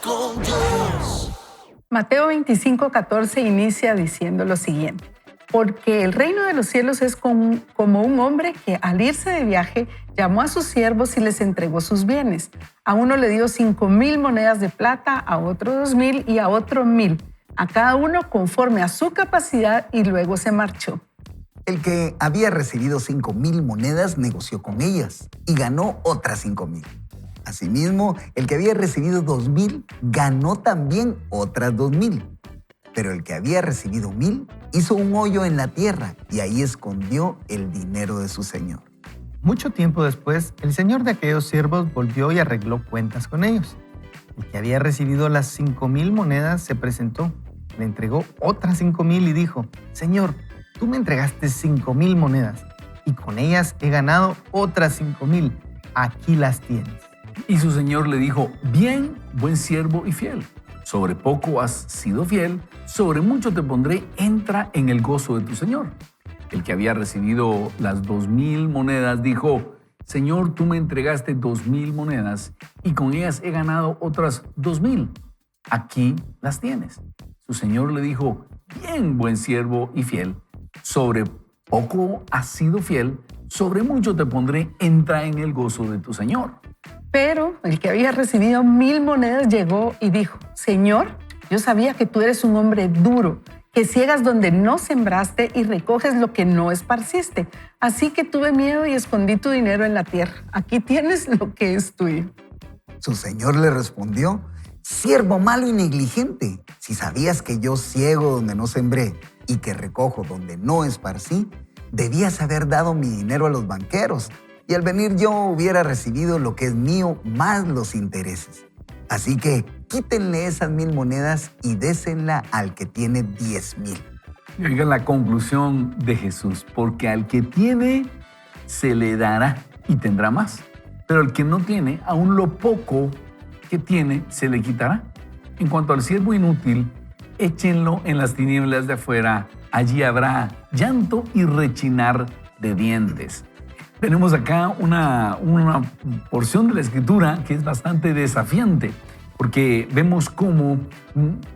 con Dios. Mateo 25:14 inicia diciendo lo siguiente: porque el reino de los cielos es como un hombre que al irse de viaje llamó a sus siervos y les entregó sus bienes. A uno le dio 5,000 monedas de plata, a otro 2,000 y a otro 1,000, a cada uno conforme a su capacidad, y luego se marchó. El que había recibido 5,000 monedas negoció con ellas y ganó otras 5,000. Asimismo, el que había recibido 2,000 ganó también otras 2,000. Pero el que había recibido 1,000 hizo un hoyo en la tierra y ahí escondió el dinero de su señor. Mucho tiempo después, el señor de aquellos siervos volvió y arregló cuentas con ellos. El que había recibido las 5,000 monedas se presentó, le entregó otras 5,000 y dijo: Señor, tú me entregaste 5,000 monedas y con ellas he ganado otras 5,000. Aquí las tienes. Y su señor le dijo: bien, buen siervo y fiel. Sobre poco has sido fiel, sobre mucho te pondré, entra en el gozo de tu señor. El que había recibido las 2,000 monedas dijo: Señor, tú me entregaste 2,000 monedas y con ellas he ganado otras 2,000. Aquí las tienes. Su señor le dijo: bien, buen siervo y fiel. Sobre poco has sido fiel, sobre mucho te pondré, entra en el gozo de tu señor. Pero el que había recibido 1,000 monedas llegó y dijo: Señor, yo sabía que tú eres un hombre duro, que ciegas donde no sembraste y recoges lo que no esparciste. Así que tuve miedo y escondí tu dinero en la tierra. Aquí tienes lo que es tuyo. Su señor le respondió: siervo malo y negligente, si sabías que yo ciego donde no sembré y que recojo donde no esparcí, debías haber dado mi dinero a los banqueros, y al venir yo hubiera recibido lo que es mío más los intereses. Así que quítenle esas 1,000 monedas y désela al que tiene 10,000. Y oigan la conclusión de Jesús: porque al que tiene se le dará y tendrá más, pero al que no tiene, aún lo poco que tiene se le quitará. En cuanto al siervo inútil, échenlo en las tinieblas de afuera, allí habrá llanto y rechinar de dientes. Tenemos acá una porción de la Escritura que es bastante desafiante, porque vemos cómo,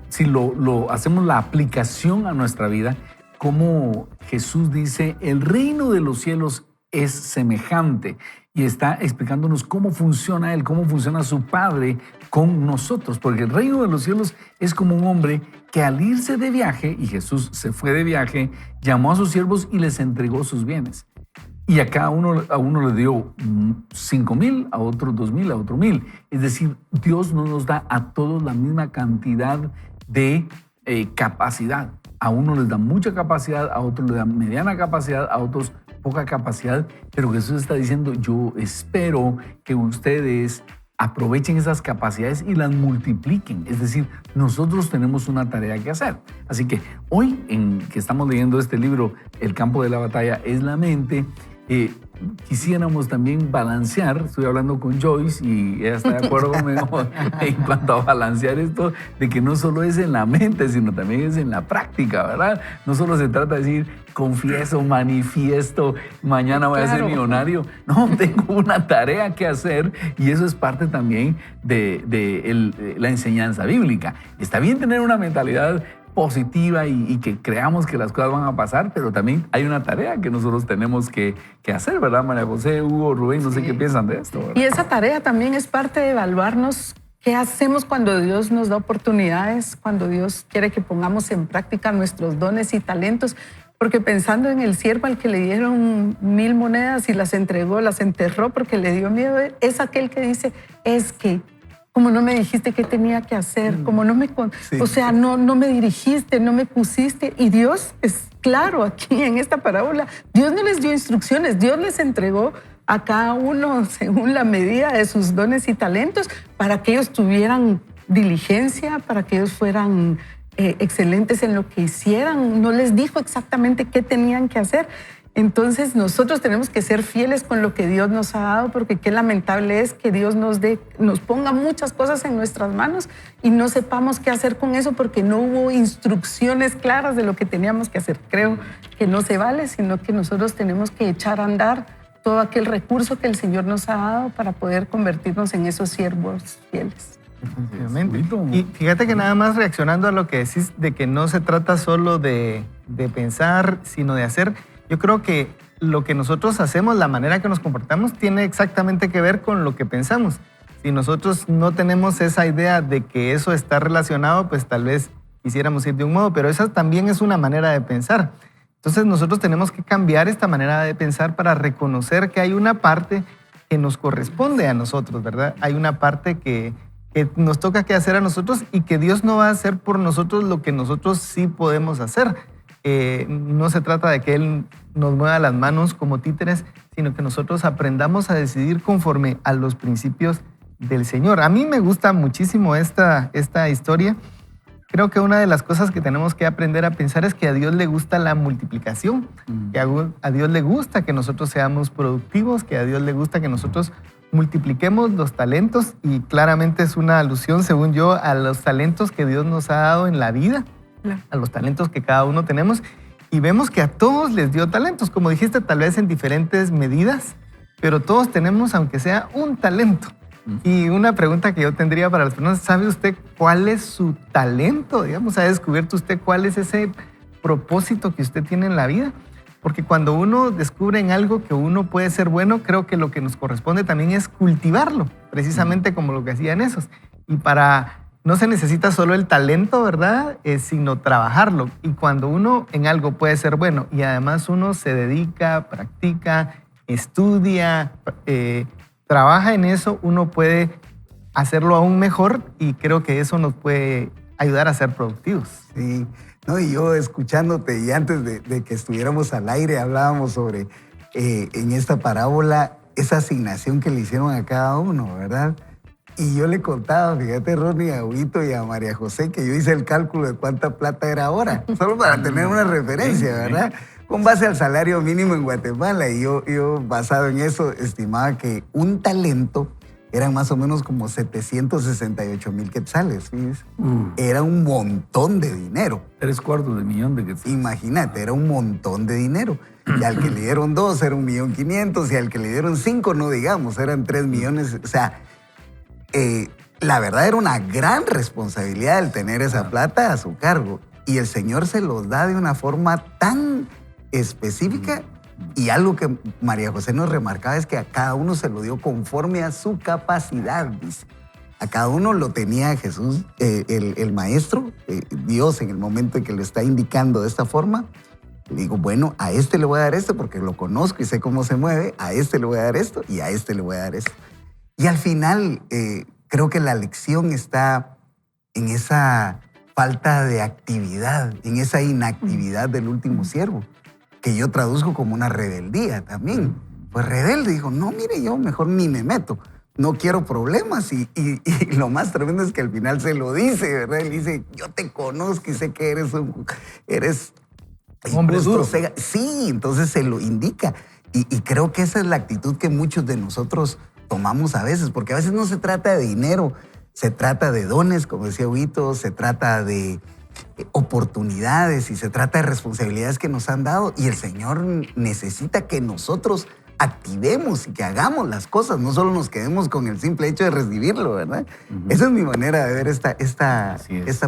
si lo hacemos la aplicación a nuestra vida, cómo Jesús dice: el reino de los cielos es semejante, y está explicándonos cómo funciona Él, cómo funciona su Padre con nosotros, porque el reino de los cielos es como un hombre que al irse de viaje, y Jesús se fue de viaje, llamó a sus siervos y les entregó sus bienes. Y a cada uno le dio 5,000, a otros 2,000, a otro 1,000. Es decir, Dios no nos da a todos la misma cantidad de capacidad. A uno les da mucha capacidad, a otros les da mediana capacidad, a otros poca capacidad. Pero Jesús está diciendo: yo espero que ustedes aprovechen esas capacidades y las multipliquen. Es decir, nosotros tenemos una tarea que hacer. Así que hoy, en que estamos leyendo este libro, El campo de la batalla es la mente, quisiéramos también balancear. Estoy hablando con Joyce y ella está de acuerdo conmigo en cuanto a balancear esto, de que no solo es en la mente, sino también es en la práctica, ¿verdad? No solo se trata de decir: confieso, manifiesto, mañana voy a ser millonario. No, tengo una tarea que hacer, y eso es parte también de la enseñanza bíblica. Está bien tener una mentalidad positiva y que creamos que las cosas van a pasar, pero también hay una tarea que nosotros tenemos que hacer, ¿verdad, María José, Hugo, Rubén? No sé qué piensan de esto, ¿verdad? Y esa tarea también es parte de evaluarnos qué hacemos cuando Dios nos da oportunidades, cuando Dios quiere que pongamos en práctica nuestros dones y talentos. Porque pensando en el siervo al que le dieron 1,000 monedas y las entregó, las enterró porque le dio miedo, es aquel que dice: es que como no me dijiste qué tenía que hacer, como no me, o sea, no me dirigiste, no me pusiste. Y Dios es claro aquí en esta parábola. Dios no les dio instrucciones, Dios les entregó a cada uno según la medida de sus dones y talentos para que ellos tuvieran diligencia, para que ellos fueran excelentes en lo que hicieran. No les dijo exactamente qué tenían que hacer. Entonces nosotros tenemos que ser fieles con lo que Dios nos ha dado, porque qué lamentable es que Dios nos ponga muchas cosas en nuestras manos y no sepamos qué hacer con eso porque no hubo instrucciones claras de lo que teníamos que hacer. Creo que no se vale, sino que nosotros tenemos que echar a andar todo aquel recurso que el Señor nos ha dado para poder convertirnos en esos siervos fieles. Definitivamente. Huguito. Y fíjate que nada más reaccionando a lo que decís de que no se trata solo de pensar, sino de hacer, yo creo que lo que nosotros hacemos, la manera que nos comportamos, tiene exactamente que ver con lo que pensamos. Si nosotros no tenemos esa idea de que eso está relacionado, pues tal vez quisiéramos ir de un modo, pero esa también es una manera de pensar. Entonces nosotros tenemos que cambiar esta manera de pensar para reconocer que hay una parte que nos corresponde a nosotros, ¿verdad? Hay una parte que nos toca que hacer a nosotros y que Dios no va a hacer por nosotros lo que nosotros sí podemos hacer. No se trata de que Él nos mueva las manos como títeres, sino que nosotros aprendamos a decidir conforme a los principios del Señor. A mí me gusta muchísimo esta historia. Creo que una de las cosas que tenemos que aprender a pensar es que a Dios le gusta la multiplicación, que a Dios le gusta que nosotros seamos productivos, que a Dios le gusta que nosotros multipliquemos los talentos, y claramente es una alusión, según yo, a los talentos que Dios nos ha dado en la vida, a los talentos que cada uno tenemos, y vemos que a todos les dio talentos, como dijiste, tal vez en diferentes medidas, pero todos tenemos, aunque sea un talento. Y una pregunta que yo tendría para las personas, ¿sabe usted cuál es su talento? Digamos, ¿ha descubierto usted cuál es ese propósito que usted tiene en la vida? Porque cuando uno descubre en algo que uno puede ser bueno, creo que lo que nos corresponde también es cultivarlo, precisamente como lo que hacían esos. Y no se necesita solo el talento, ¿verdad? Sino trabajarlo. Y cuando uno en algo puede ser bueno y además uno se dedica, practica, estudia, trabaja en eso, uno puede hacerlo aún mejor, y creo que eso nos puede ayudar a ser productivos. Sí, no, y yo escuchándote, y antes de que estuviéramos al aire, hablábamos sobre, en esta parábola, esa asignación que le hicieron a cada uno, ¿verdad? Y yo le contaba, fíjate, Ronnie, a Huguito y a María José, que yo hice el cálculo de cuánta plata era ahora, solo para tener una referencia, ¿verdad? Con base al salario mínimo en Guatemala. Y yo basado en eso, estimaba que un talento eran más o menos como 768,000 quetzales. ¿Fíjese? Era un montón de dinero. 3/4 de quetzales. Imagínate, era un montón de dinero. Y al que le dieron 2 era 1,500,000, y al que le dieron 5, no digamos, eran 3 millones. O sea, la verdad era una gran responsabilidad el tener esa plata a su cargo. Y el Señor se los da de una forma tan específica, y algo que María José nos remarcaba es que a cada uno se lo dio conforme a su capacidad, dice. A cada uno lo tenía Jesús, el Maestro, Dios, en el momento en que lo está indicando de esta forma. Le digo, bueno, a este le voy a dar esto porque lo conozco y sé cómo se mueve, a este le voy a dar esto y a este le voy a dar esto. Y al final, creo que la lección está en esa falta de actividad, en esa inactividad del último siervo, que yo traduzco como una rebeldía también. Pues rebelde, dijo, no, mire, yo mejor ni me meto, no quiero problemas. Y lo más tremendo es que al final se lo dice, ¿verdad? Él dice, yo te conozco y sé que eres un hombre duro. Sí, entonces se lo indica. Y creo que esa es la actitud que muchos de nosotros tomamos a veces, porque a veces no se trata de dinero, se trata de dones, como decía Huguito, se trata de oportunidades y se trata de responsabilidades que nos han dado, y el Señor necesita que nosotros activemos y que hagamos las cosas, no solo nos quedemos con el simple hecho de recibirlo, ¿verdad? Esa es mi manera de ver esta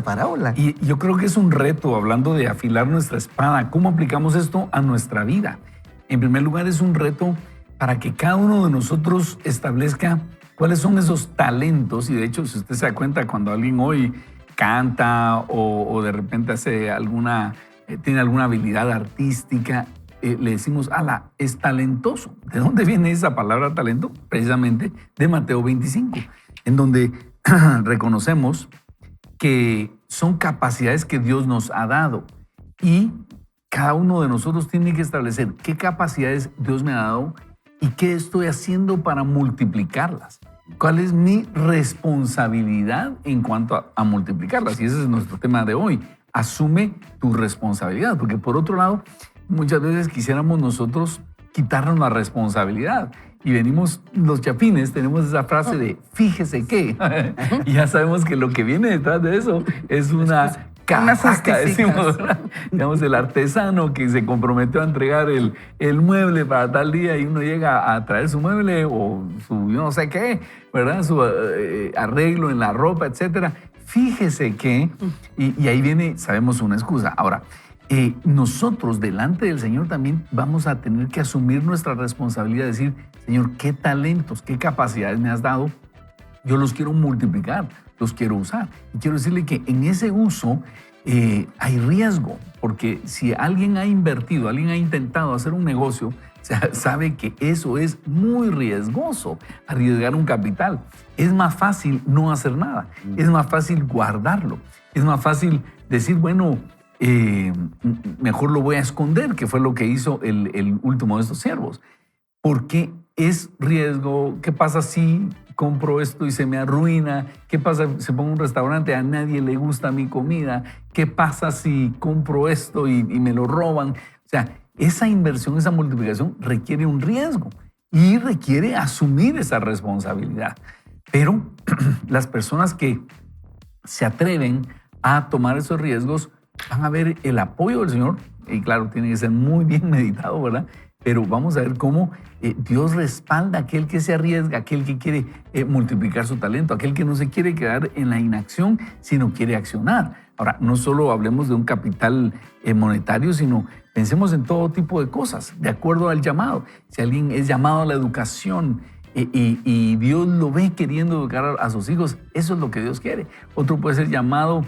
parábola. Y yo creo que es un reto, hablando de afilar nuestra espada, ¿cómo aplicamos esto a nuestra vida? En primer lugar, es un reto para que cada uno de nosotros establezca cuáles son esos talentos. Y de hecho, si usted se da cuenta, cuando alguien hoy canta o de repente tiene alguna habilidad artística, le decimos, ala, es talentoso. ¿De dónde viene esa palabra talento? Precisamente de Mateo 25, en donde reconocemos que son capacidades que Dios nos ha dado, y cada uno de nosotros tiene que establecer qué capacidades Dios me ha dado y qué estoy haciendo para multiplicarlas. ¿Cuál es mi responsabilidad en cuanto a multiplicarlas? Y ese es nuestro tema de hoy. Asume tu responsabilidad, porque por otro lado, muchas veces quisiéramos nosotros quitarnos la responsabilidad. Y venimos, los chapines, tenemos esa frase de fíjese qué. Y ya sabemos que lo que viene detrás de eso es una casaca, decimos, justificación. ¿verdad? Digamos, el artesano que se comprometió a entregar el mueble para tal día y uno llega a traer su mueble o su yo no sé qué, ¿verdad? Su arreglo en la ropa, etcétera. Fíjese que, y ahí viene, sabemos, una excusa. Ahora, nosotros delante del Señor también vamos a tener que asumir nuestra responsabilidad de decir, Señor, ¿qué talentos, qué capacidades me has dado? Yo los quiero multiplicar, los quiero usar. Y quiero decirle que en ese uso hay riesgo, porque si alguien ha invertido, alguien ha intentado hacer un negocio, sabe que eso es muy riesgoso, arriesgar un capital. Es más fácil no hacer nada, es más fácil guardarlo, es más fácil decir, bueno, mejor lo voy a esconder, que fue lo que hizo el último de estos siervos. Porque es riesgo. ¿Qué pasa si compro esto y se me arruina? ¿Qué pasa si pongo un restaurante, a nadie le gusta mi comida? ¿Qué pasa si compro esto y me lo roban? O sea, esa inversión, esa multiplicación requiere un riesgo y requiere asumir esa responsabilidad. Pero las personas que se atreven a tomar esos riesgos van a ver el apoyo del Señor, y claro, tiene que ser muy bien meditado, ¿verdad? Pero vamos a ver cómo Dios respalda a aquel que se arriesga, aquel que quiere multiplicar su talento, aquel que no se quiere quedar en la inacción, sino quiere accionar. Ahora, no solo hablemos de un capital monetario, sino pensemos en todo tipo de cosas, de acuerdo al llamado. Si alguien es llamado a la educación y Dios lo ve queriendo educar a sus hijos, eso es lo que Dios quiere. Otro puede ser llamado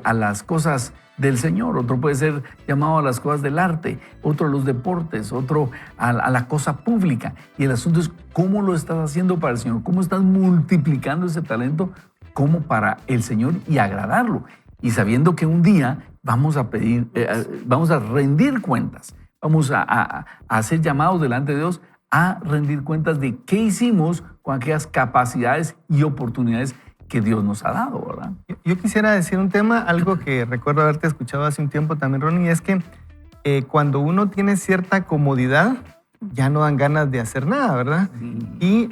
a las cosas del Señor, otro puede ser llamado a las cosas del arte, otro a los deportes, otro a la cosa pública. Y el asunto es cómo lo estás haciendo para el Señor, cómo estás multiplicando ese talento como para el Señor y agradarlo. Y sabiendo que un día vamos a pedir, vamos a rendir cuentas, vamos a hacer llamados delante de Dios a rendir cuentas de qué hicimos con aquellas capacidades y oportunidades que Dios nos ha dado, ¿verdad? Yo quisiera decir un tema, algo que recuerdo haberte escuchado hace un tiempo también, Ronnie, es que cuando uno tiene cierta comodidad, ya no dan ganas de hacer nada, ¿verdad? Y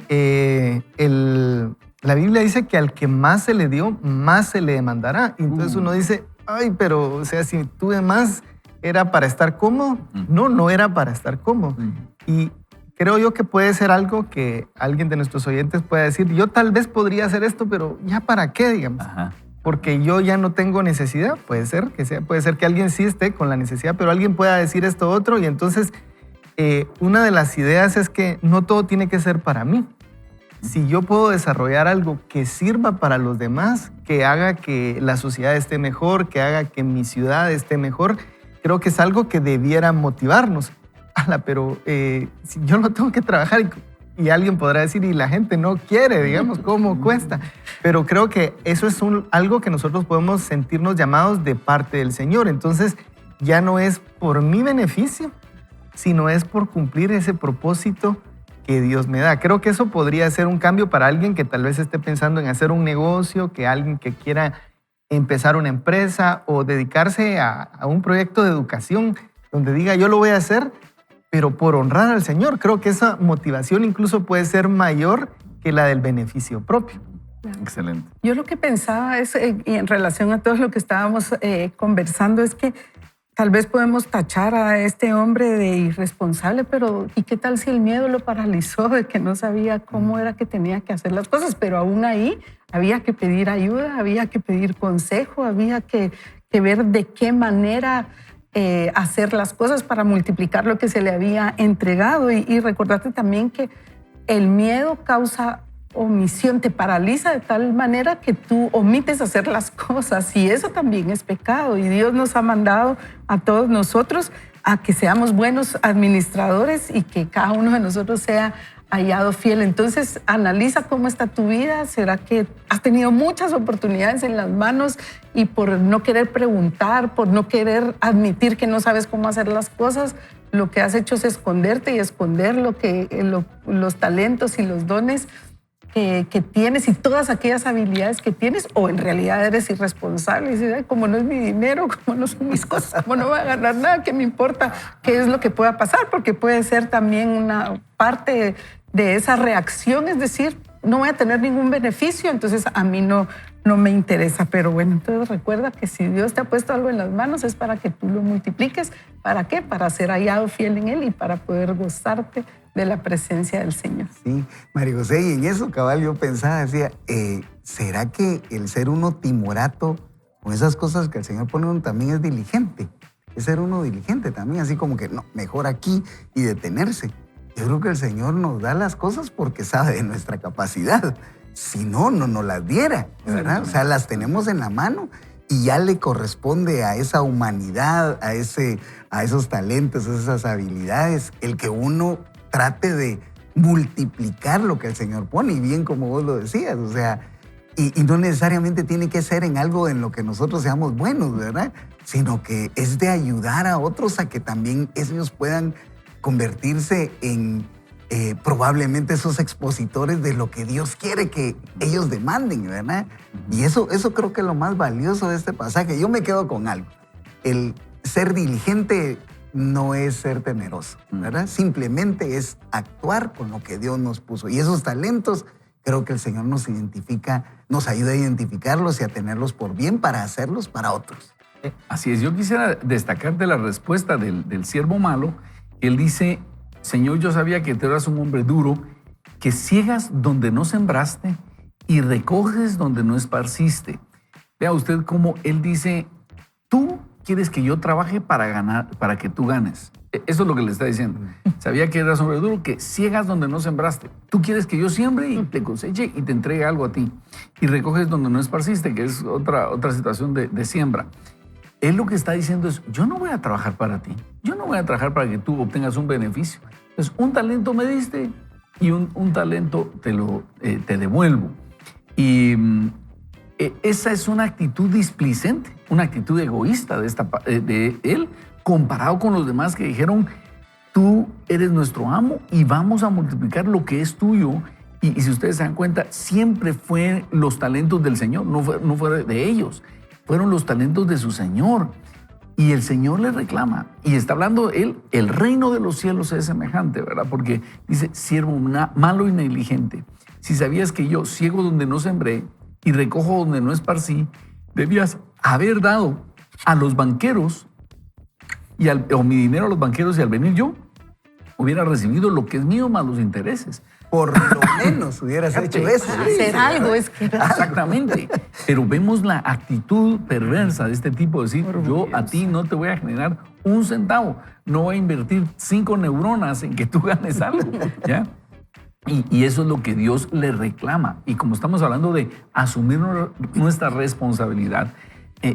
la Biblia dice que al que más se le dio, más se le demandará. Y entonces uno dice, ay, pero, o sea, si tuve más, ¿era para estar cómodo? No era para estar cómodo. Y creo yo que puede ser algo que alguien de nuestros oyentes pueda decir, yo tal vez podría hacer esto, pero ¿ya para qué, digamos? Ajá. Porque yo ya no tengo necesidad. Puede ser que alguien sí esté con la necesidad, pero alguien pueda decir esto otro. Y entonces, una de las ideas es que no todo tiene que ser para mí. Si yo puedo desarrollar algo que sirva para los demás, que haga que la sociedad esté mejor, que haga que mi ciudad esté mejor, creo que es algo que debiera motivarnos. Pero si yo no tengo que trabajar y alguien podrá decir, y la gente no quiere, digamos, ¿cómo cuesta? Pero creo que eso es algo que nosotros podemos sentirnos llamados de parte del Señor. Entonces, ya no es por mi beneficio, sino es por cumplir ese propósito que Dios me da. Creo que eso podría ser un cambio para alguien que tal vez esté pensando en hacer un negocio, que alguien que quiera empezar una empresa o dedicarse a un proyecto de educación donde diga, yo lo voy a hacer, pero por honrar al Señor. Creo que esa motivación incluso puede ser mayor que la del beneficio propio. Excelente. Yo lo que pensaba es, y en relación a todo lo que estábamos conversando, es que tal vez podemos tachar a este hombre de irresponsable, pero ¿y qué tal si el miedo lo paralizó de que no sabía cómo era que tenía que hacer las cosas? Pero aún ahí había que pedir ayuda, había que pedir consejo, había que ver de qué manera hacer las cosas para multiplicar lo que se le había entregado. Y recordarte también que el miedo causa omisión, te paraliza de tal manera que tú omites hacer las cosas, y eso también es pecado. Y Dios nos ha mandado a todos nosotros a que seamos buenos administradores y que cada uno de nosotros sea hallado fiel. Entonces, analiza cómo está tu vida. ¿Será que has tenido muchas oportunidades en las manos y por no querer preguntar, por no querer admitir que no sabes cómo hacer las cosas, lo que has hecho es esconderte y esconder los talentos y los dones que tienes y todas aquellas habilidades que tienes, o en realidad eres irresponsable y dices, ay, como no es mi dinero, como no son mis cosas, como no voy a ganar nada, ¿qué me importa qué es lo que pueda pasar? Porque puede ser también una parte de esa reacción, es decir, no voy a tener ningún beneficio, entonces a mí no no me interesa. Pero bueno, entonces recuerda que si Dios te ha puesto algo en las manos es para que tú lo multipliques. ¿Para qué? Para ser hallado fiel en Él y para poder gozarte de la presencia del Señor. Sí, María José, y en eso, cabal, yo pensaba, decía, ¿será que el ser uno timorato con esas cosas que el Señor pone uno también es diligente? Es ser uno diligente también, así como que no, mejor aquí y detenerse. Yo creo que el Señor nos da las cosas porque sabe de nuestra capacidad. Si no, no nos las diera, ¿verdad? O sea, las tenemos en la mano y ya le corresponde a esa humanidad, a esos talentos, a esas habilidades, el que uno trate de multiplicar lo que el Señor pone, y bien como vos lo decías, o sea, y no necesariamente tiene que ser en algo en lo que nosotros seamos buenos, ¿verdad? Sino que es de ayudar a otros a que también ellos puedan convertirse en probablemente esos expositores de lo que Dios quiere que ellos demanden, ¿verdad? Y eso creo que es lo más valioso de este pasaje. Yo me quedo con algo. El ser diligente no es ser temeroso, ¿verdad? Simplemente es actuar con lo que Dios nos puso. Y esos talentos, creo que el Señor nos identifica, nos ayuda a identificarlos y a tenerlos por bien para hacerlos para otros. Así es, yo quisiera destacar de la respuesta del siervo malo. Él dice: Señor, yo sabía que tú eras un hombre duro, que ciegas donde no sembraste y recoges donde no esparciste. Vea usted cómo él dice: tú quieres que yo trabaje para ganar, para que tú ganes. Eso es lo que le está diciendo. Sabía que eras un hombre duro, que ciegas donde no sembraste. Tú quieres que yo siembre y te coseche y te entregue algo a ti. Y recoges donde no esparciste, que es otra situación de siembra. Él lo que está diciendo es: yo no voy a trabajar para ti. Yo no voy a trabajar para que tú obtengas un beneficio. Entonces, un talento me diste y un talento te devuelvo. Y esa es una actitud displicente, una actitud egoísta de él, comparado con los demás que dijeron: tú eres nuestro amo y vamos a multiplicar lo que es tuyo. Y si ustedes se dan cuenta, siempre fue los talentos del Señor, no fue de ellos. Fueron los talentos de su Señor. Y el Señor le reclama. Y está hablando él: el reino de los cielos es semejante, ¿verdad? Porque dice: siervo malo y negligente, si sabías que yo ciego donde no sembré y recojo donde no esparcí, debías haber dado a los banqueros o mi dinero a los banqueros, y al venir yo hubiera recibido lo que es mío más los intereses. Por lo menos hubieras hecho eso. Para hacer algo es que... Exactamente. Pero vemos la actitud perversa de este tipo, de decir: yo a ti no te voy a generar un centavo, no voy a invertir 5 neuronas en que tú ganes algo, ¿ya? Y eso es lo que Dios le reclama. Y como estamos hablando de asumir nuestra responsabilidad,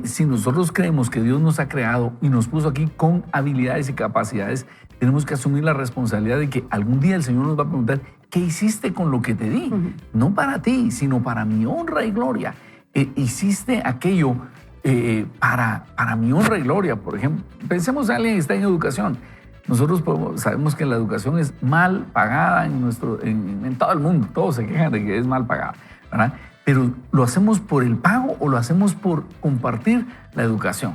si nosotros creemos que Dios nos ha creado y nos puso aquí con habilidades y capacidades, tenemos que asumir la responsabilidad de que algún día el Señor nos va a preguntar: ¿qué hiciste con lo que te di? No para ti, sino para mi honra y gloria. Hiciste aquello para mi honra y gloria. Por ejemplo, pensemos en alguien que está en educación. Nosotros sabemos que la educación es mal pagada en todo el mundo. Todos se quejan de que es mal pagada, ¿verdad? Pero ¿lo hacemos por el pago o lo hacemos por compartir la educación?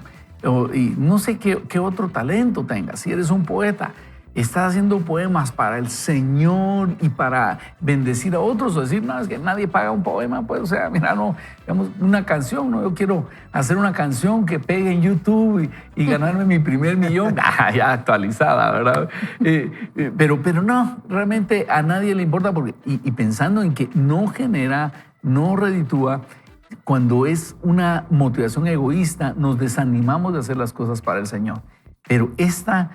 Y no sé qué otro talento tengas. Si eres un poeta, estás haciendo poemas para el Señor y para bendecir a otros, o decir: no, es que nadie paga un poema, pues, o sea, mira, no, digamos, una canción, no, yo quiero hacer una canción que pegue en YouTube y ganarme mi primer millón, ya actualizada, ¿verdad? Pero no, realmente a nadie le importa, y pensando en que no genera, no reditúa. Cuando es una motivación egoísta, nos desanimamos de hacer las cosas para el Señor. Pero esta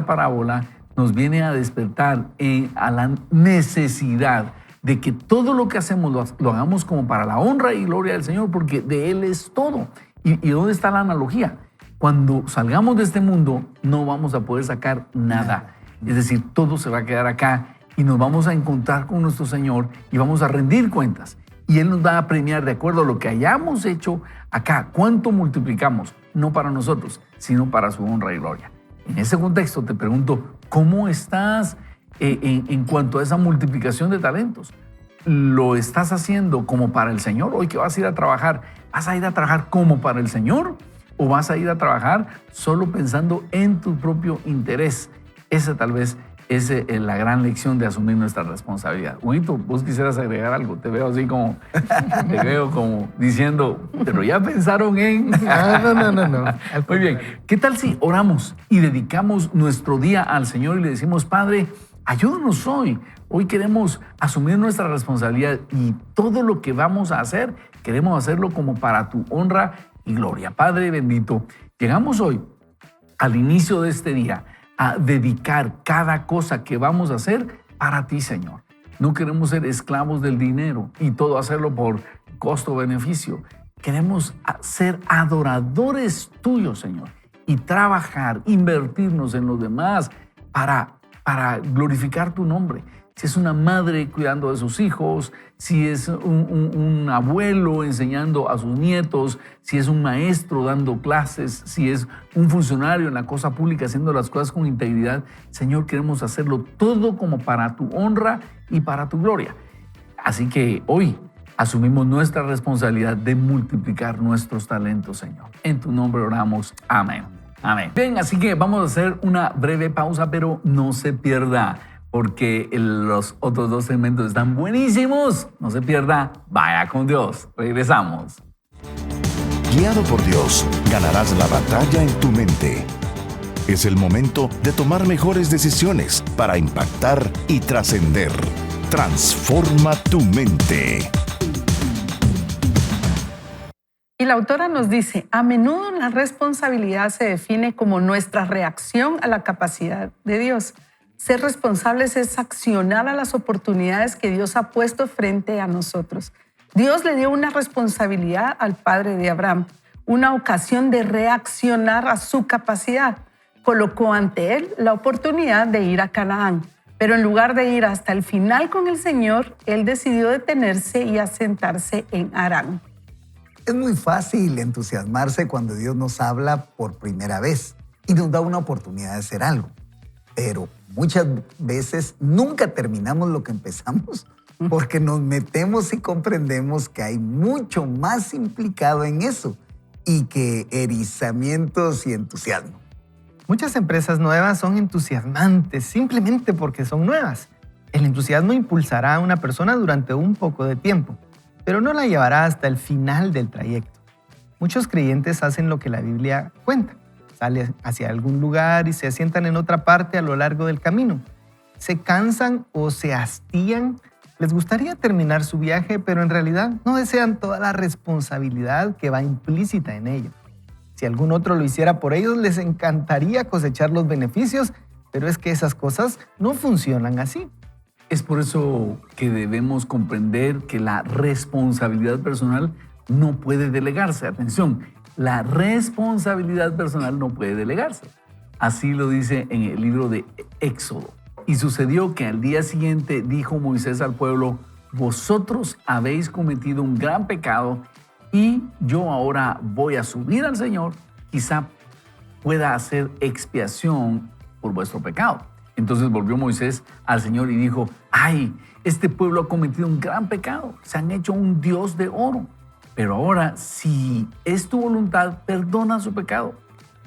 parábola nos viene a despertar a la necesidad de que todo lo que hacemos lo hagamos como para la honra y gloria del Señor, porque de Él es todo. ¿Y dónde está la analogía? Cuando salgamos de este mundo, no vamos a poder sacar nada. Es decir, todo se va a quedar acá y nos vamos a encontrar con nuestro Señor y vamos a rendir cuentas. Y Él nos va a premiar de acuerdo a lo que hayamos hecho acá. ¿Cuánto multiplicamos? No para nosotros, sino para su honra y gloria. En ese contexto te pregunto: ¿cómo estás en cuanto a esa multiplicación de talentos? ¿Lo estás haciendo como para el Señor? Hoy que vas a ir a trabajar, ¿vas a ir a trabajar como para el Señor? ¿O vas a ir a trabajar solo pensando en tu propio interés? Ese tal vez es la gran lección de asumir nuestra responsabilidad. Huguito, vos quisieras agregar algo. Te veo así como, te veo como diciendo, pero ya pensaron en... No. Muy bien. ¿Qué tal si oramos y dedicamos nuestro día al Señor y le decimos, Padre, ayúdanos hoy? Hoy queremos asumir nuestra responsabilidad y todo lo que vamos a hacer, queremos hacerlo como para tu honra y gloria. Padre bendito, llegamos hoy al inicio de este día a dedicar cada cosa que vamos a hacer para ti, Señor. No queremos ser esclavos del dinero y todo hacerlo por costo-beneficio. Queremos ser adoradores tuyos, Señor, y trabajar, invertirnos en los demás para glorificar tu nombre. Si es una madre cuidando de sus hijos, si es un abuelo enseñando a sus nietos, si es un maestro dando clases, si es un funcionario en la cosa pública haciendo las cosas con integridad, Señor, queremos hacerlo todo como para tu honra y para tu gloria. Así que hoy asumimos nuestra responsabilidad de multiplicar nuestros talentos, Señor. En tu nombre oramos. Amén. Amén. Bien, así que vamos a hacer una breve pausa, pero no se pierda, porque los otros dos segmentos están buenísimos. No se pierda, vaya con Dios. Regresamos. Guiado por Dios, ganarás la batalla en tu mente. Es el momento de tomar mejores decisiones para impactar y trascender. Transforma tu mente. Y la autora nos dice, a menudo la responsabilidad se define como nuestra reacción a la capacidad de Dios. Ser responsables es accionar a las oportunidades que Dios ha puesto frente a nosotros. Dios le dio una responsabilidad al padre de Abraham, una ocasión de reaccionar a su capacidad. Colocó ante él la oportunidad de ir a Canaán, pero en lugar de ir hasta el final con el Señor, él decidió detenerse y asentarse en Harán. Es muy fácil entusiasmarse cuando Dios nos habla por primera vez y nos da una oportunidad de hacer algo. Pero muchas veces nunca terminamos lo que empezamos porque nos metemos y comprendemos que hay mucho más implicado en eso y que erizamientos y entusiasmo. Muchas empresas nuevas son entusiasmantes simplemente porque son nuevas. El entusiasmo impulsará a una persona durante un poco de tiempo, pero no la llevará hasta el final del trayecto. Muchos creyentes hacen lo que la Biblia cuenta. Salen hacia algún lugar y se asientan en otra parte a lo largo del camino. Se cansan o se hastían. Les gustaría terminar su viaje, pero en realidad no desean toda la responsabilidad que va implícita en ello. Si algún otro lo hiciera por ellos, les encantaría cosechar los beneficios, pero es que esas cosas no funcionan así. Es por eso que debemos comprender que la responsabilidad personal no puede delegarse. Atención, la responsabilidad personal no puede delegarse. Así lo dice en el libro de Éxodo. Y sucedió que al día siguiente dijo Moisés al pueblo, vosotros habéis cometido un gran pecado y yo ahora voy a subir al Señor, quizá pueda hacer expiación por vuestro pecado. Entonces volvió Moisés al Señor y dijo, ay, este pueblo ha cometido un gran pecado, se han hecho un Dios de oro. Pero ahora, si es tu voluntad, perdona su pecado.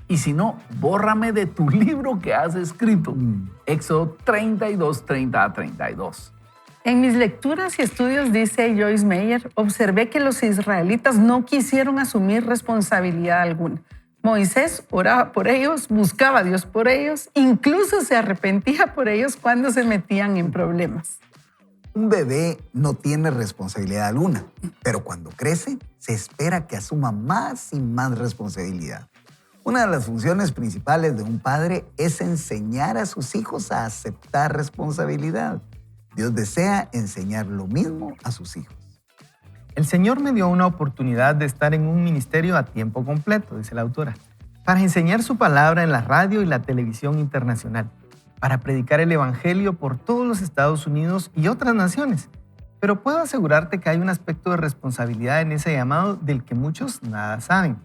Y si no, bórrame de tu libro que has escrito. Éxodo 32, 30 a 32. En mis lecturas y estudios, dice Joyce Meyer, observé que los israelitas no quisieron asumir responsabilidad alguna. Moisés oraba por ellos, buscaba a Dios por ellos, incluso se arrepentía por ellos cuando se metían en problemas. Un bebé no tiene responsabilidad alguna, pero cuando crece, se espera que asuma más y más responsabilidad. Una de las funciones principales de un padre es enseñar a sus hijos a aceptar responsabilidad. Dios desea enseñar lo mismo a sus hijos. El Señor me dio una oportunidad de estar en un ministerio a tiempo completo, dice la autora, para enseñar su palabra en la radio y la televisión internacional, para predicar el Evangelio por todos los Estados Unidos y otras naciones. Pero puedo asegurarte que hay un aspecto de responsabilidad en ese llamado del que muchos nada saben.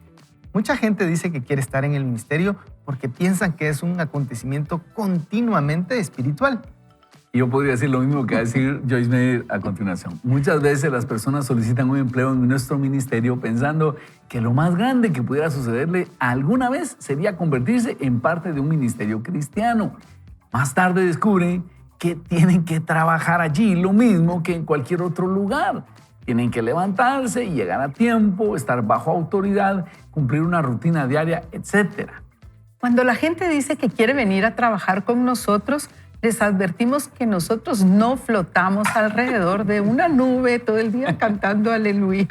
Mucha gente dice que quiere estar en el ministerio porque piensan que es un acontecimiento continuamente espiritual. Y yo podría decir lo mismo que va a decir Joyce Meyer a continuación. Muchas veces las personas solicitan un empleo en nuestro ministerio pensando que lo más grande que pudiera sucederle alguna vez sería convertirse en parte de un ministerio cristiano. Más tarde descubren que tienen que trabajar allí, lo mismo que en cualquier otro lugar. Tienen que levantarse y llegar a tiempo, estar bajo autoridad, cumplir una rutina diaria, etc. Cuando la gente dice que quiere venir a trabajar con nosotros, les advertimos que nosotros no flotamos alrededor de una nube todo el día cantando aleluya.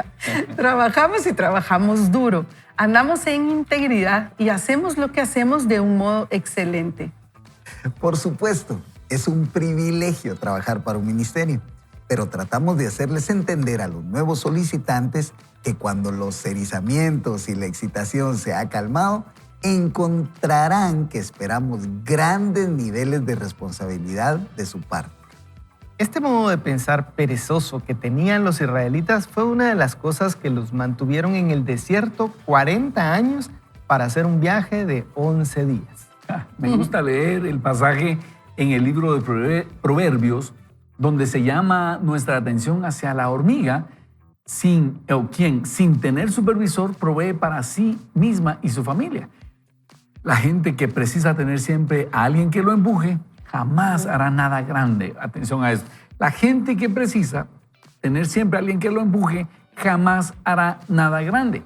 Trabajamos y trabajamos duro. Andamos en integridad y hacemos lo que hacemos de un modo excelente. Por supuesto, es un privilegio trabajar para un ministerio, pero tratamos de hacerles entender a los nuevos solicitantes que cuando los erizamientos y la excitación se ha calmado, encontrarán que esperamos grandes niveles de responsabilidad de su parte. Este modo de pensar perezoso que tenían los israelitas fue una de las cosas que los mantuvieron en el desierto 40 años para hacer un viaje de 11 días. Me gusta leer el pasaje en el libro de Proverbios donde se llama nuestra atención hacia la hormiga, quien sin tener supervisor provee para sí misma y su familia. La gente que precisa tener siempre a alguien que lo empuje, jamás hará nada grande. Atención a eso. La gente que precisa tener siempre a alguien que lo empuje, jamás hará nada grande.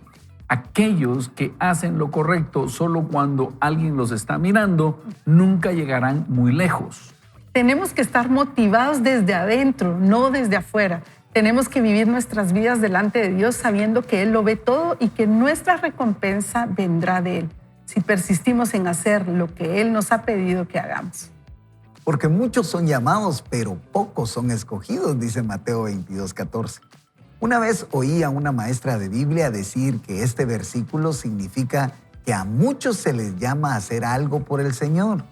Aquellos que hacen lo correcto solo cuando alguien los está mirando, nunca llegarán muy lejos. Tenemos que estar motivados desde adentro, no desde afuera. Tenemos que vivir nuestras vidas delante de Dios sabiendo que Él lo ve todo y que nuestra recompensa vendrá de Él, si persistimos en hacer lo que Él nos ha pedido que hagamos. Porque muchos son llamados, pero pocos son escogidos, dice Mateo 22:14. Una vez oí a una maestra de Biblia decir que este versículo significa que a muchos se les llama a hacer algo por el Señor,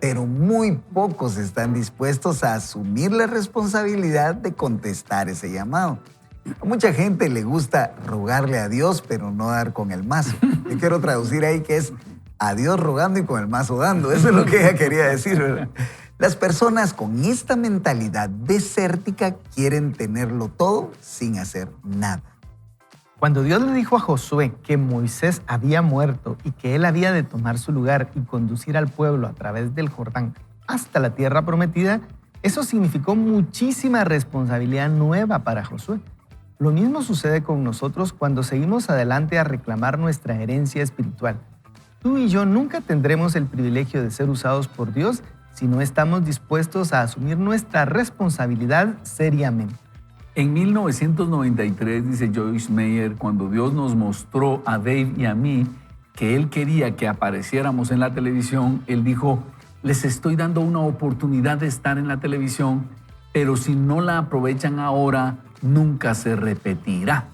pero muy pocos están dispuestos a asumir la responsabilidad de contestar ese llamado. A mucha gente le gusta rogarle a Dios, pero no dar con el mazo. Yo quiero traducir ahí que es a Dios rogando y con el mazo dando. Eso es lo que ella quería decir, ¿verdad? Las personas con esta mentalidad desértica quieren tenerlo todo sin hacer nada. Cuando Dios le dijo a Josué que Moisés había muerto y que él había de tomar su lugar y conducir al pueblo a través del Jordán hasta la tierra prometida, eso significó muchísima responsabilidad nueva para Josué. Lo mismo sucede con nosotros cuando seguimos adelante a reclamar nuestra herencia espiritual. Tú y yo nunca tendremos el privilegio de ser usados por Dios si no estamos dispuestos a asumir nuestra responsabilidad seriamente. En 1993, dice Joyce Meyer, cuando Dios nos mostró a Dave y a mí que Él quería que apareciéramos en la televisión, Él dijo, les estoy dando una oportunidad de estar en la televisión, pero si no la aprovechan ahora, nunca se repetirá.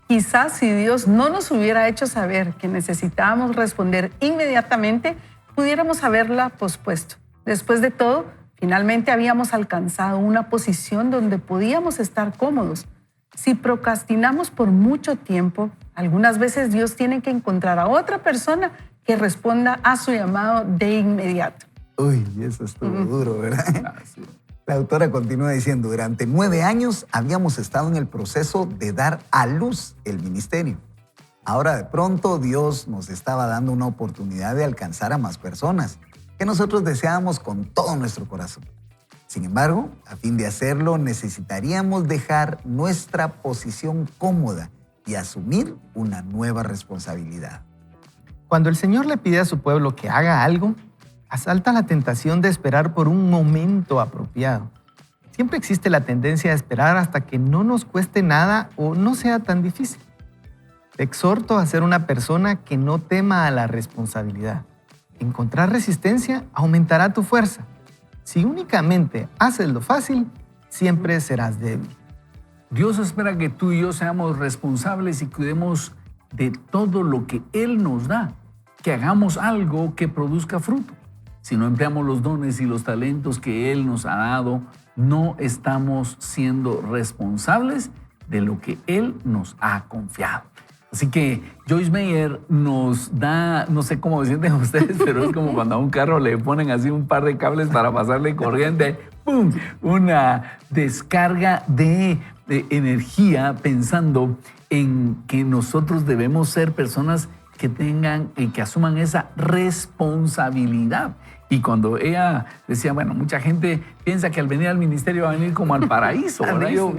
Quizás si Dios no nos hubiera hecho saber que necesitábamos responder inmediatamente, pudiéramos haberla pospuesto. Después de todo, finalmente habíamos alcanzado una posición donde podíamos estar cómodos. Si procrastinamos por mucho tiempo, algunas veces Dios tiene que encontrar a otra persona que responda a su llamado de inmediato. Uy, eso estuvo duro, ¿verdad? Sí. La autora continúa diciendo, durante 9 años habíamos estado en el proceso de dar a luz el ministerio. Ahora de pronto Dios nos estaba dando una oportunidad de alcanzar a más personas que nosotros deseábamos con todo nuestro corazón. Sin embargo, a fin de hacerlo, necesitaríamos dejar nuestra posición cómoda y asumir una nueva responsabilidad. Cuando el Señor le pide a su pueblo que haga algo, asalta la tentación de esperar por un momento apropiado. Siempre existe la tendencia a esperar hasta que no nos cueste nada o no sea tan difícil. Te exhorto a ser una persona que no tema a la responsabilidad. Encontrar resistencia aumentará tu fuerza. Si únicamente haces lo fácil, siempre serás débil. Dios espera que tú y yo seamos responsables y cuidemos de todo lo que Él nos da, que hagamos algo que produzca fruto. Si no empleamos los dones y los talentos que Él nos ha dado, no estamos siendo responsables de lo que Él nos ha confiado. Así que Joyce Meyer nos da, no sé cómo se sienten ustedes, pero es como cuando a un carro le ponen así un par de cables para pasarle corriente, ¡pum! Una descarga de energía pensando en que nosotros debemos ser personas que asuman esa responsabilidad. Y cuando ella decía, bueno, mucha gente piensa que al venir al ministerio va a venir como al paraíso, ¿verdad? Yo,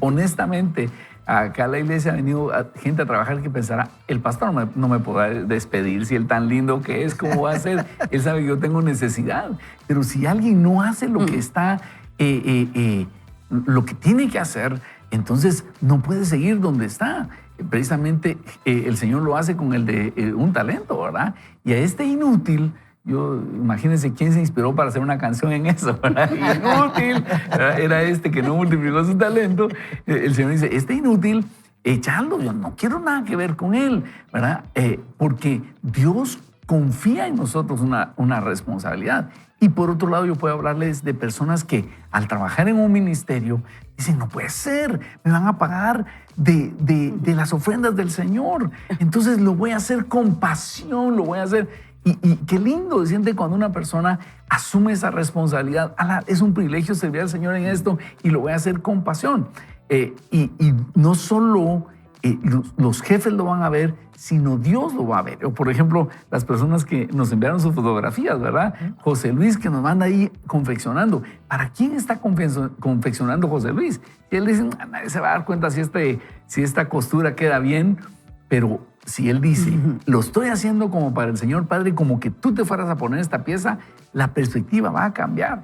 honestamente, acá a la iglesia ha venido gente a trabajar que pensará, el pastor no me podrá despedir, si él tan lindo que es, ¿cómo va a ser? Él sabe que yo tengo necesidad. Pero si alguien no hace lo que está, lo que tiene que hacer, entonces no puede seguir donde está. Precisamente el Señor lo hace con el de un talento, ¿verdad? Y a este inútil, imagínense quién se inspiró para hacer una canción en eso, ¿verdad? Inútil, ¿verdad? Era este que no multiplicó su talento. El Señor dice, este inútil, echarlo, yo no quiero nada que ver con él, ¿verdad? Porque Dios confía en nosotros una responsabilidad. Y por otro lado, yo puedo hablarles de personas que al trabajar en un ministerio dicen, no puede ser, me van a pagar de las ofrendas del Señor. Entonces lo voy a hacer con pasión, lo voy a hacer. Y qué lindo se siente cuando una persona asume esa responsabilidad. Es un privilegio servir al Señor en esto y lo voy a hacer con pasión. Y no solo los jefes lo van a ver, sino Dios lo va a ver. O por ejemplo, las personas que nos enviaron sus fotografías, ¿verdad? José Luis, que nos manda ahí confeccionando. ¿Para quién está confeccionando José Luis? Y él dice, nadie se va a dar cuenta si esta costura queda bien, pero si él dice, lo estoy haciendo como para el Señor Padre, como que tú te fueras a poner esta pieza, la perspectiva va a cambiar.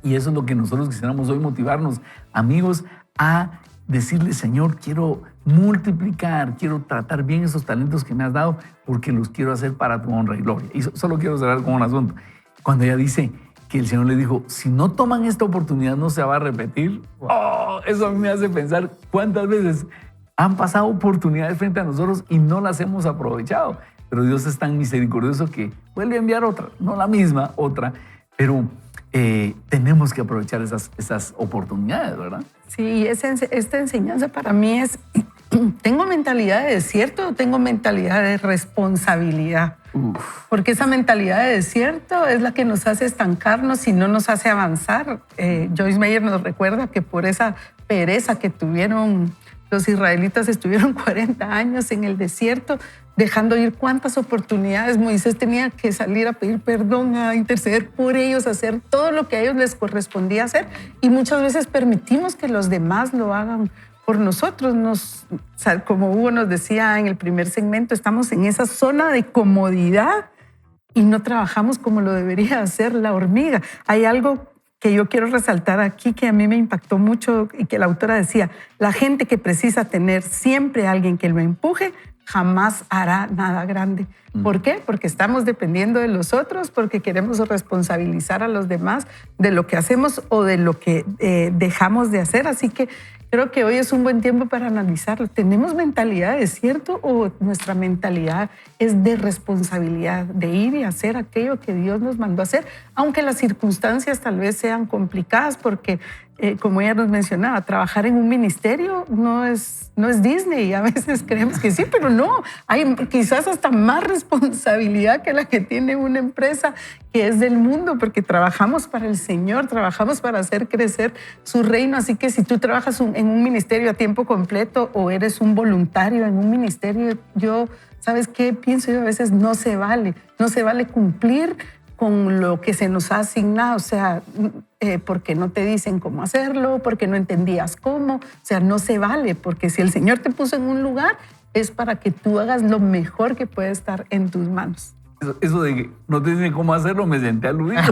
Y eso es lo que nosotros quisiéramos hoy motivarnos, amigos, a decirle, Señor, quiero multiplicar, quiero tratar bien esos talentos que me has dado porque los quiero hacer para tu honra y gloria. Y solo quiero cerrar con un asunto. Cuando ella dice que el Señor le dijo, si no toman esta oportunidad no se va a repetir, eso a mí me hace pensar cuántas veces han pasado oportunidades frente a nosotros y no las hemos aprovechado. Pero Dios es tan misericordioso que vuelve a enviar otra, no la misma, otra, pero tenemos que aprovechar esas oportunidades, ¿verdad? Sí, esta enseñanza para mí es, ¿tengo mentalidad de desierto o tengo mentalidad de responsabilidad? Porque esa mentalidad de desierto es la que nos hace estancarnos y no nos hace avanzar. Joyce Meyer nos recuerda que por esa pereza que tuvieron los israelitas, estuvieron 40 años en el desierto, dejando ir cuántas oportunidades. Moisés tenía que salir a pedir perdón, a interceder por ellos, a hacer todo lo que a ellos les correspondía hacer. Y muchas veces permitimos que los demás lo hagan por nosotros. Como Hugo nos decía en el primer segmento, estamos en esa zona de comodidad y no trabajamos como lo debería hacer la hormiga. Hay algo que yo quiero resaltar aquí que a mí me impactó mucho y que la autora decía, la gente que precisa tener siempre a alguien que lo empuje, jamás hará nada grande. ¿Por qué? Porque estamos dependiendo de los otros, porque queremos responsabilizar a los demás de lo que hacemos o de lo que dejamos de hacer. Así que creo que hoy es un buen tiempo para analizarlo. ¿Tenemos mentalidad de desierto o nuestra mentalidad es de responsabilidad, de ir y hacer aquello que Dios nos mandó a hacer? Aunque las circunstancias tal vez sean complicadas, porque como ella nos mencionaba, trabajar en un ministerio no es Disney. A veces creemos que sí, pero no. Hay quizás hasta más responsabilidad que la que tiene una empresa que es del mundo, porque trabajamos para el Señor, trabajamos para hacer crecer su reino. Así que si tú trabajas en un ministerio a tiempo completo o eres un voluntario en un ministerio, ¿sabes qué? Pienso yo a veces no se vale cumplir con lo que se nos ha asignado, o sea, porque no te dicen cómo hacerlo, porque no entendías cómo, o sea, no se vale, porque si el Señor te puso en un lugar, es para que tú hagas lo mejor que puede estar en tus manos. Eso de que no te dicen cómo hacerlo, me senté aludido.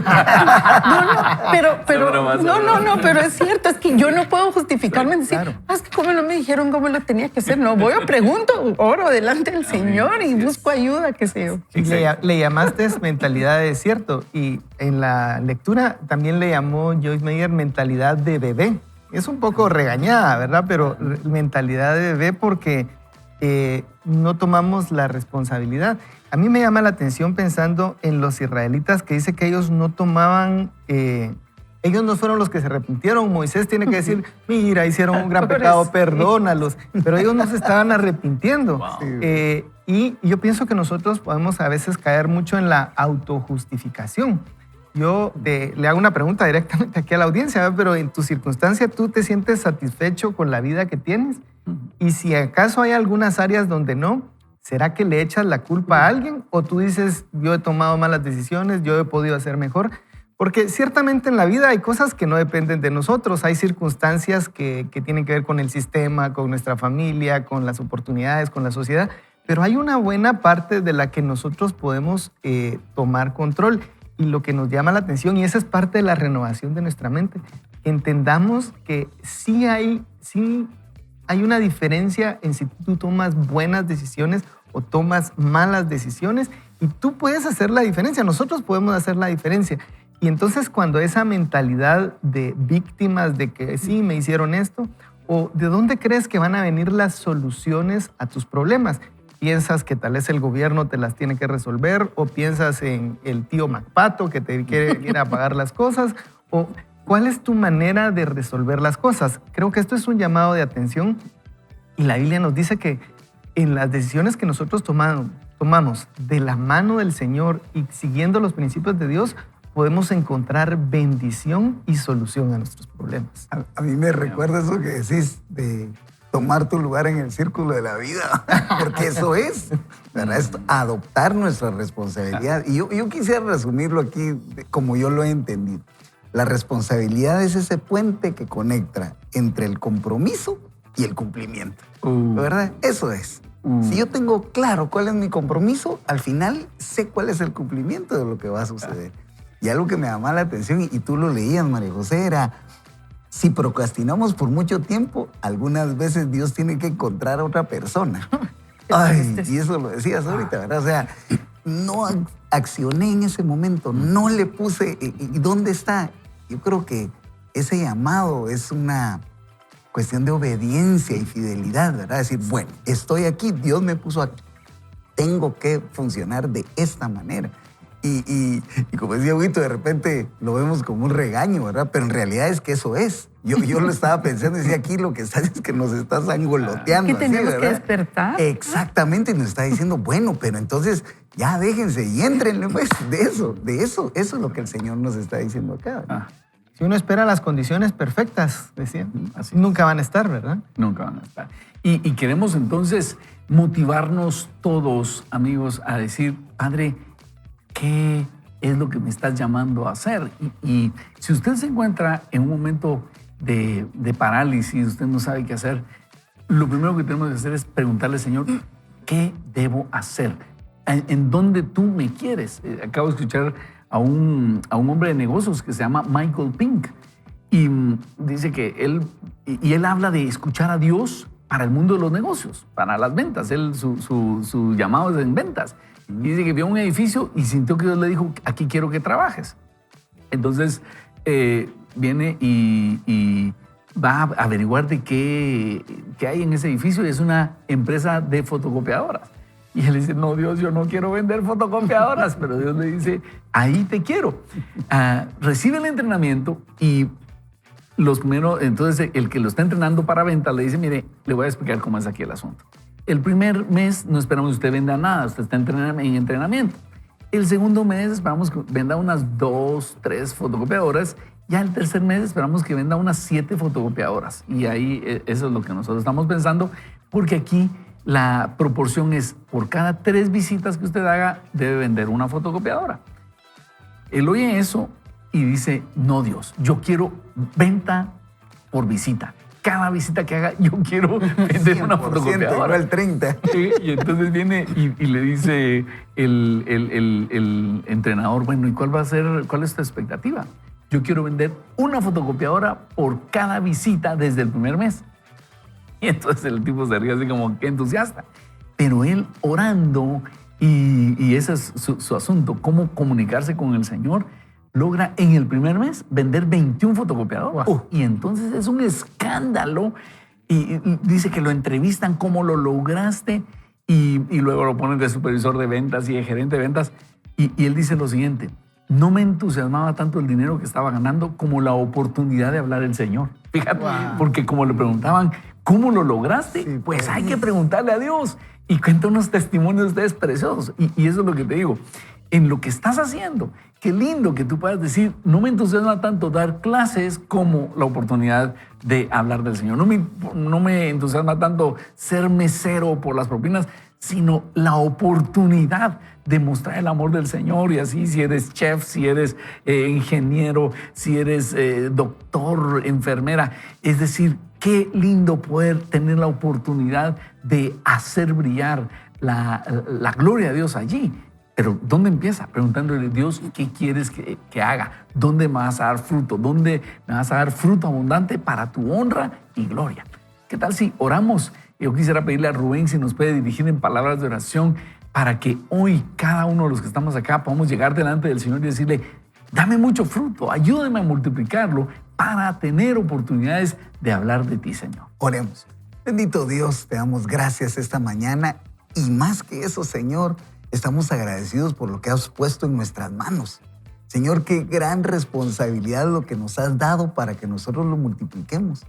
Pero es cierto, es que yo no puedo justificarme en decir, es que cómo no me dijeron cómo lo tenía que hacer. No, voy a pregunto, oro delante del Señor y busco ayuda, qué sé yo. Le llamaste mentalidad de desierto y en la lectura también le llamó Joyce Meyer mentalidad de bebé. Es un poco regañada, ¿verdad? Pero mentalidad de bebé porque no tomamos la responsabilidad. A mí me llama la atención pensando en los israelitas que dice que ellos no tomaban, ellos no fueron los que se arrepintieron. Moisés tiene que decir, mira, hicieron un gran pecado, perdónalos. Pero ellos no se estaban arrepintiendo. Wow. Y yo pienso que nosotros podemos a veces caer mucho en la autojustificación. Yo le hago una pregunta directamente aquí a la audiencia, ¿verdad? Pero en tu circunstancia, ¿tú te sientes satisfecho con la vida que tienes? Y si acaso hay algunas áreas donde no, ¿Será que le echas la culpa a alguien o tú dices, yo he tomado malas decisiones, yo he podido hacer mejor? Porque ciertamente en la vida hay cosas que no dependen de nosotros, hay circunstancias que tienen que ver con el sistema, con nuestra familia, con las oportunidades, con la sociedad, pero hay una buena parte de la que nosotros podemos tomar control. Y lo que nos llama la atención, y esa es parte de la renovación de nuestra mente, entendamos que sí hay una diferencia en si tú tomas buenas decisiones o tomas malas decisiones, y tú puedes hacer la diferencia, nosotros podemos hacer la diferencia. Y entonces cuando esa mentalidad de víctimas de que sí, me hicieron esto, o de dónde crees que van a venir las soluciones a tus problemas, piensas que tal vez el gobierno te las tiene que resolver, o piensas en el tío MacPato que te quiere ir a pagar las cosas, o cuál es tu manera de resolver las cosas. Creo que esto es un llamado de atención, y la Biblia nos dice que en las decisiones que nosotros tomamos de la mano del Señor y siguiendo los principios de Dios, podemos encontrar bendición y solución a nuestros problemas. A mí me recuerda eso que decís de tomar tu lugar en el círculo de la vida, porque eso es, ¿verdad? Es adoptar nuestra responsabilidad. Y yo quisiera resumirlo aquí como yo lo he entendido. La responsabilidad es ese puente que conecta entre el compromiso y el cumplimiento, ¿verdad? Eso es. Si yo tengo claro cuál es mi compromiso, al final sé cuál es el cumplimiento de lo que va a suceder. Y algo que me llamaba la atención, y tú lo leías, María José, era, si procrastinamos por mucho tiempo, algunas veces Dios tiene que encontrar a otra persona. Ay, y eso lo decías ahorita, ¿verdad? O sea, no accioné en ese momento, no le puse, ¿y dónde está? Yo creo que ese llamado es una cuestión de obediencia y fidelidad, ¿verdad? Decir, bueno, estoy aquí, Dios me puso aquí, tengo que funcionar de esta manera. Y como decía Huito, de repente lo vemos como un regaño, ¿verdad? Pero en realidad es que eso es. Yo lo estaba pensando y decía, aquí lo que estás es que nos estás angoloteando. Que tenemos así, que despertar. Exactamente, y nos está diciendo, bueno, pero entonces ya déjense y éntrenle, pues, eso es lo que el Señor nos está diciendo acá, ¿verdad? Si uno espera las condiciones perfectas, decía, nunca van a estar, ¿verdad? Nunca van a estar. Y queremos entonces motivarnos todos, amigos, a decir, Padre, ¿qué es lo que me estás llamando a hacer? Y si usted se encuentra en un momento de parálisis, usted no sabe qué hacer, lo primero que tenemos que hacer es preguntarle al Señor, ¿qué debo hacer? ¿En dónde tú me quieres? Acabo de escuchar a un hombre de negocios que se llama Michael Pink, y dice que él habla de escuchar a Dios para el mundo de los negocios, para las ventas. Su llamado es en ventas. Y dice que vio un edificio y sintió que Dios le dijo, aquí quiero que trabajes. Entonces viene y va a averiguar de qué hay en ese edificio, y es una empresa de fotocopiadoras. Y él dice, no, Dios, yo no quiero vender fotocopiadoras, pero Dios le dice, ahí te quiero. Recibe el entrenamiento, y entonces el que lo está entrenando para venta le dice, mire, le voy a explicar cómo es aquí el asunto. El primer mes no esperamos que usted venda nada, usted está en entrenamiento. El segundo mes esperamos que venda unas 2, 3 fotocopiadoras. Ya el tercer mes esperamos que venda unas 7 fotocopiadoras. Y ahí eso es lo que nosotros estamos pensando, porque aquí la proporción es por cada 3 visitas que usted haga, debe vender una fotocopiadora. Él oye eso y dice, no, Dios, yo quiero venta por visita. Cada visita que haga, yo quiero vender una fotocopiadora. El 30. Y entonces viene y le dice el entrenador, bueno, ¿y cuál es tu expectativa? Yo quiero vender una fotocopiadora por cada visita desde el primer mes. Y entonces el tipo se ríe así como que entusiasta. Pero él orando, y ese es su asunto, cómo comunicarse con el Señor, logra en el primer mes vender 21 fotocopiadoras. Wow. Y entonces es un escándalo. Y dice que lo entrevistan, ¿cómo lo lograste? Y luego lo ponen de supervisor de ventas y de gerente de ventas. Y él dice lo siguiente, no me entusiasmaba tanto el dinero que estaba ganando como la oportunidad de hablar el Señor. Fíjate, porque como le preguntaban, ¿cómo lo lograste? Sí, pues hay que preguntarle a Dios. Y cuenta unos testimonios de ustedes preciosos. Y eso es lo que te digo. En lo que estás haciendo, qué lindo que tú puedas decir, no me entusiasma tanto dar clases como la oportunidad de hablar del Señor. No me entusiasma tanto ser mesero por las propinas, sino la oportunidad de mostrar el amor del Señor. Y así, si eres chef, si eres ingeniero, si eres doctor, enfermera, es decir, qué lindo poder tener la oportunidad de hacer brillar la gloria de Dios allí. Pero ¿dónde empieza? Preguntándole a Dios, ¿qué quieres que haga? ¿Dónde me vas a dar fruto? ¿Dónde me vas a dar fruto abundante para tu honra y gloria? ¿Qué tal si oramos? Yo quisiera pedirle a Rubén si nos puede dirigir en palabras de oración para que hoy cada uno de los que estamos acá podamos llegar delante del Señor y decirle, dame mucho fruto, ayúdame a multiplicarlo para tener oportunidades de hablar de ti, Señor. Oremos. Bendito Dios, te damos gracias esta mañana y más que eso, Señor, estamos agradecidos por lo que has puesto en nuestras manos. Señor, qué gran responsabilidad lo que nos has dado para que nosotros lo multipliquemos.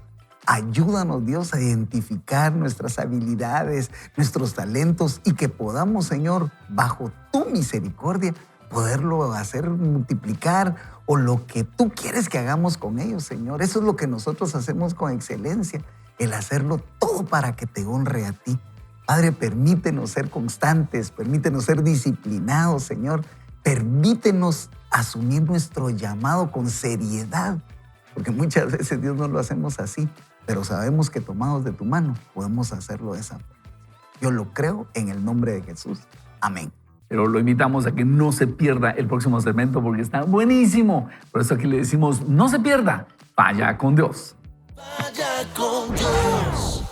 Ayúdanos, Dios, a identificar nuestras habilidades, nuestros talentos y que podamos, Señor, bajo tu misericordia, poderlo hacer multiplicar o lo que tú quieres que hagamos con ellos, Señor. Eso es lo que nosotros hacemos con excelencia, el hacerlo todo para que te honre a ti. Padre, permítenos ser constantes, permítenos ser disciplinados, Señor. Permítenos asumir nuestro llamado con seriedad, porque muchas veces, Dios, no lo hacemos así, pero sabemos que tomados de tu mano podemos hacerlo de esa forma. Yo lo creo en el nombre de Jesús. Amén. Pero lo invitamos a que no se pierda el próximo segmento porque está buenísimo. Por eso aquí le decimos, no se pierda, vaya con Dios. Vaya con Dios.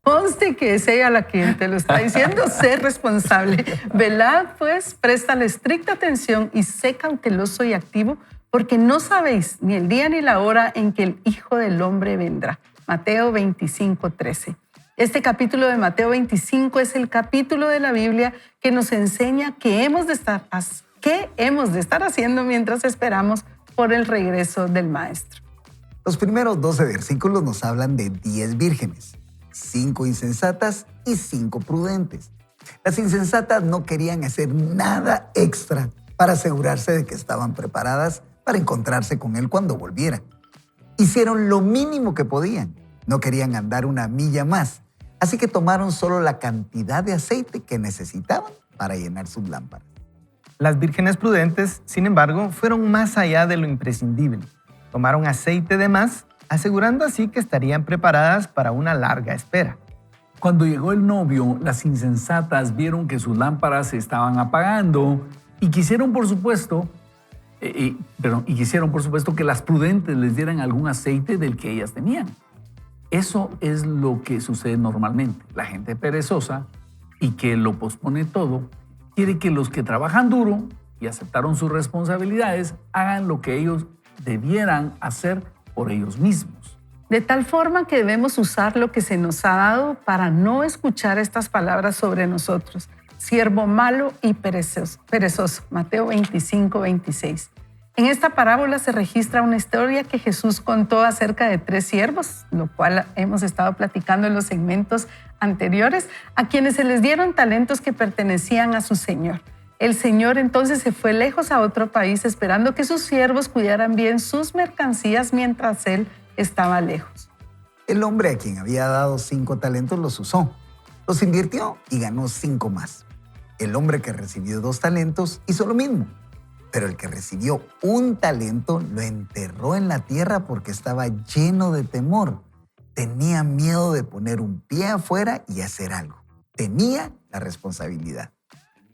Conste que es ella la que te lo está diciendo, sé responsable. Velad, pues, préstale estricta atención y sé cauteloso y activo, porque no sabéis ni el día ni la hora en que el Hijo del Hombre vendrá. Mateo 25:13. Este capítulo de Mateo 25 es el capítulo de la Biblia que nos enseña qué hemos de estar haciendo mientras esperamos por el regreso del Maestro. Los primeros 12 versículos nos hablan de 10 vírgenes, 5 insensatas y 5 prudentes. Las insensatas no querían hacer nada extra para asegurarse de que estaban preparadas para encontrarse con él cuando volviera. Hicieron lo mínimo que podían. No querían andar una milla más, así que tomaron solo la cantidad de aceite que necesitaban para llenar sus lámparas. Las vírgenes prudentes, sin embargo, fueron más allá de lo imprescindible. Tomaron aceite de más, asegurando así que estarían preparadas para una larga espera. Cuando llegó el novio, las insensatas vieron que sus lámparas se estaban apagando y quisieron, por supuesto, que las prudentes les dieran algún aceite del que ellas tenían. Eso es lo que sucede normalmente. La gente perezosa y que lo pospone todo, quiere que los que trabajan duro y aceptaron sus responsabilidades hagan lo que ellos debieran hacer por ellos mismos. De tal forma que debemos usar lo que se nos ha dado para no escuchar estas palabras sobre nosotros. Siervo malo y perezoso. Mateo 25:26. En esta parábola se registra una historia que Jesús contó acerca de 3 siervos, lo cual hemos estado platicando en los segmentos anteriores, a quienes se les dieron talentos que pertenecían a su señor. El señor entonces se fue lejos a otro país esperando que sus siervos cuidaran bien sus mercancías mientras él estaba lejos. El hombre a quien había dado 5 talentos los usó, los invirtió y ganó 5 más. El hombre que recibió 2 talentos hizo lo mismo. Pero el que recibió 1 talento lo enterró en la tierra porque estaba lleno de temor. Tenía miedo de poner un pie afuera y hacer algo. Tenía la responsabilidad.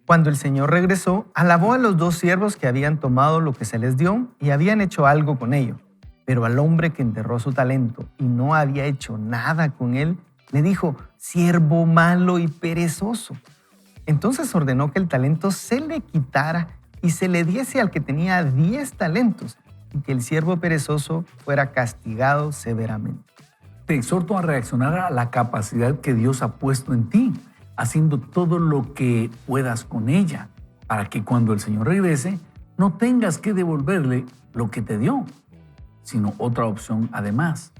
Cuando el Señor regresó, alabó a los 2 siervos que habían tomado lo que se les dio y habían hecho algo con ello. Pero al hombre que enterró su talento y no había hecho nada con él, le dijo, siervo malo y perezoso. Entonces ordenó que el talento se le quitara y se le diese al que tenía 10 talentos y que el siervo perezoso fuera castigado severamente. Te exhorto a reaccionar a la capacidad que Dios ha puesto en ti, haciendo todo lo que puedas con ella, para que cuando el Señor regrese, no tengas que devolverle lo que te dio, sino otra opción además.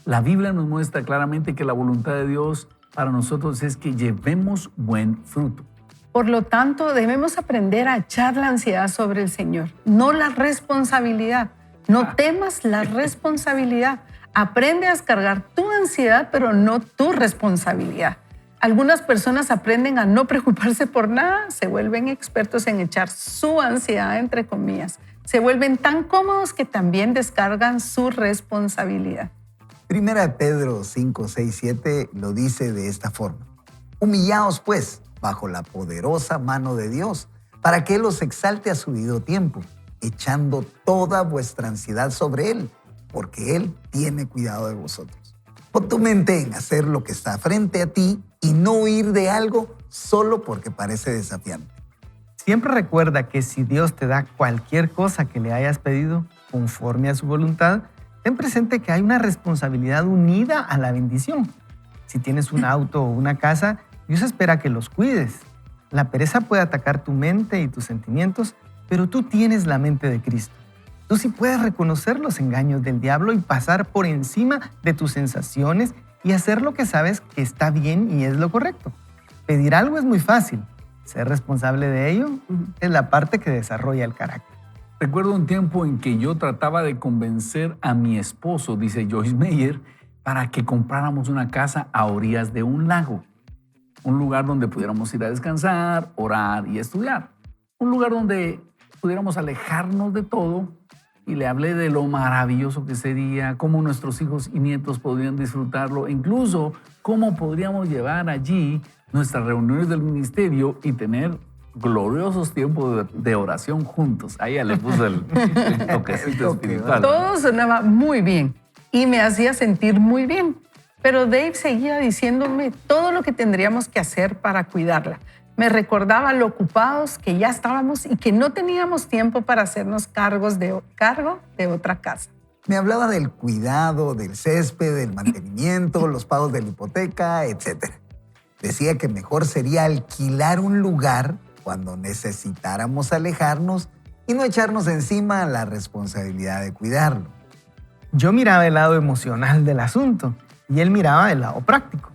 La Biblia nos muestra claramente que la voluntad de Dios para nosotros es que llevemos buen fruto. Por lo tanto, debemos aprender a echar la ansiedad sobre el Señor, no la responsabilidad. No temas la responsabilidad. Aprende a descargar tu ansiedad, pero no tu responsabilidad. Algunas personas aprenden a no preocuparse por nada, se vuelven expertos en echar su ansiedad, entre comillas. Se vuelven tan cómodos que también descargan su responsabilidad. Primera de Pedro 5, 6, 7 lo dice de esta forma. Humillaos, pues, bajo la poderosa mano de Dios, para que Él os exalte a su debido tiempo, echando toda vuestra ansiedad sobre Él, porque Él tiene cuidado de vosotros. Pon tu mente en hacer lo que está frente a ti y no huir de algo solo porque parece desafiante. Siempre recuerda que si Dios te da cualquier cosa que le hayas pedido conforme a su voluntad, ten presente que hay una responsabilidad unida a la bendición. Si tienes un auto o una casa, Dios espera que los cuides. La pereza puede atacar tu mente y tus sentimientos, pero tú tienes la mente de Cristo. Tú sí puedes reconocer los engaños del diablo y pasar por encima de tus sensaciones y hacer lo que sabes que está bien y es lo correcto. Pedir algo es muy fácil. Ser responsable de ello es la parte que desarrolla el carácter. Recuerdo un tiempo en que yo trataba de convencer a mi esposo, dice Joyce Meyer, para que compráramos una casa a orillas de un lago. Un lugar donde pudiéramos ir a descansar, orar y estudiar. Un lugar donde pudiéramos alejarnos de todo, y le hablé de lo maravilloso que sería, cómo nuestros hijos y nietos podrían disfrutarlo, incluso cómo podríamos llevar allí nuestras reuniones del ministerio y tener gloriosos tiempos de oración juntos. Ahí ya le puso el toquecito espiritual. Todo sonaba muy bien y me hacía sentir muy bien, pero Dave seguía diciéndome todo lo que tendríamos que hacer para cuidarla. Me recordaba lo ocupados que ya estábamos y que no teníamos tiempo para hacernos cargo de otra casa. Me hablaba del cuidado, del césped, del mantenimiento, los pagos de la hipoteca, etc. Decía que mejor sería alquilar un lugar cuando necesitáramos alejarnos y no echarnos encima la responsabilidad de cuidarlo. Yo miraba el lado emocional del asunto y él miraba el lado práctico.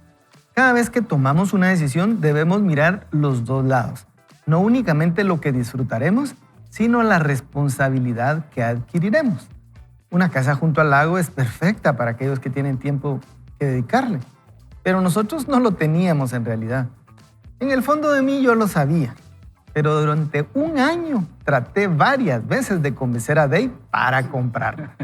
Cada vez que tomamos una decisión debemos mirar los dos lados, no únicamente lo que disfrutaremos, sino la responsabilidad que adquiriremos. Una casa junto al lago es perfecta para aquellos que tienen tiempo que dedicarle, pero nosotros no lo teníamos en realidad. En el fondo de mí yo lo sabía, pero durante un año traté varias veces de convencer a Dave para comprarla.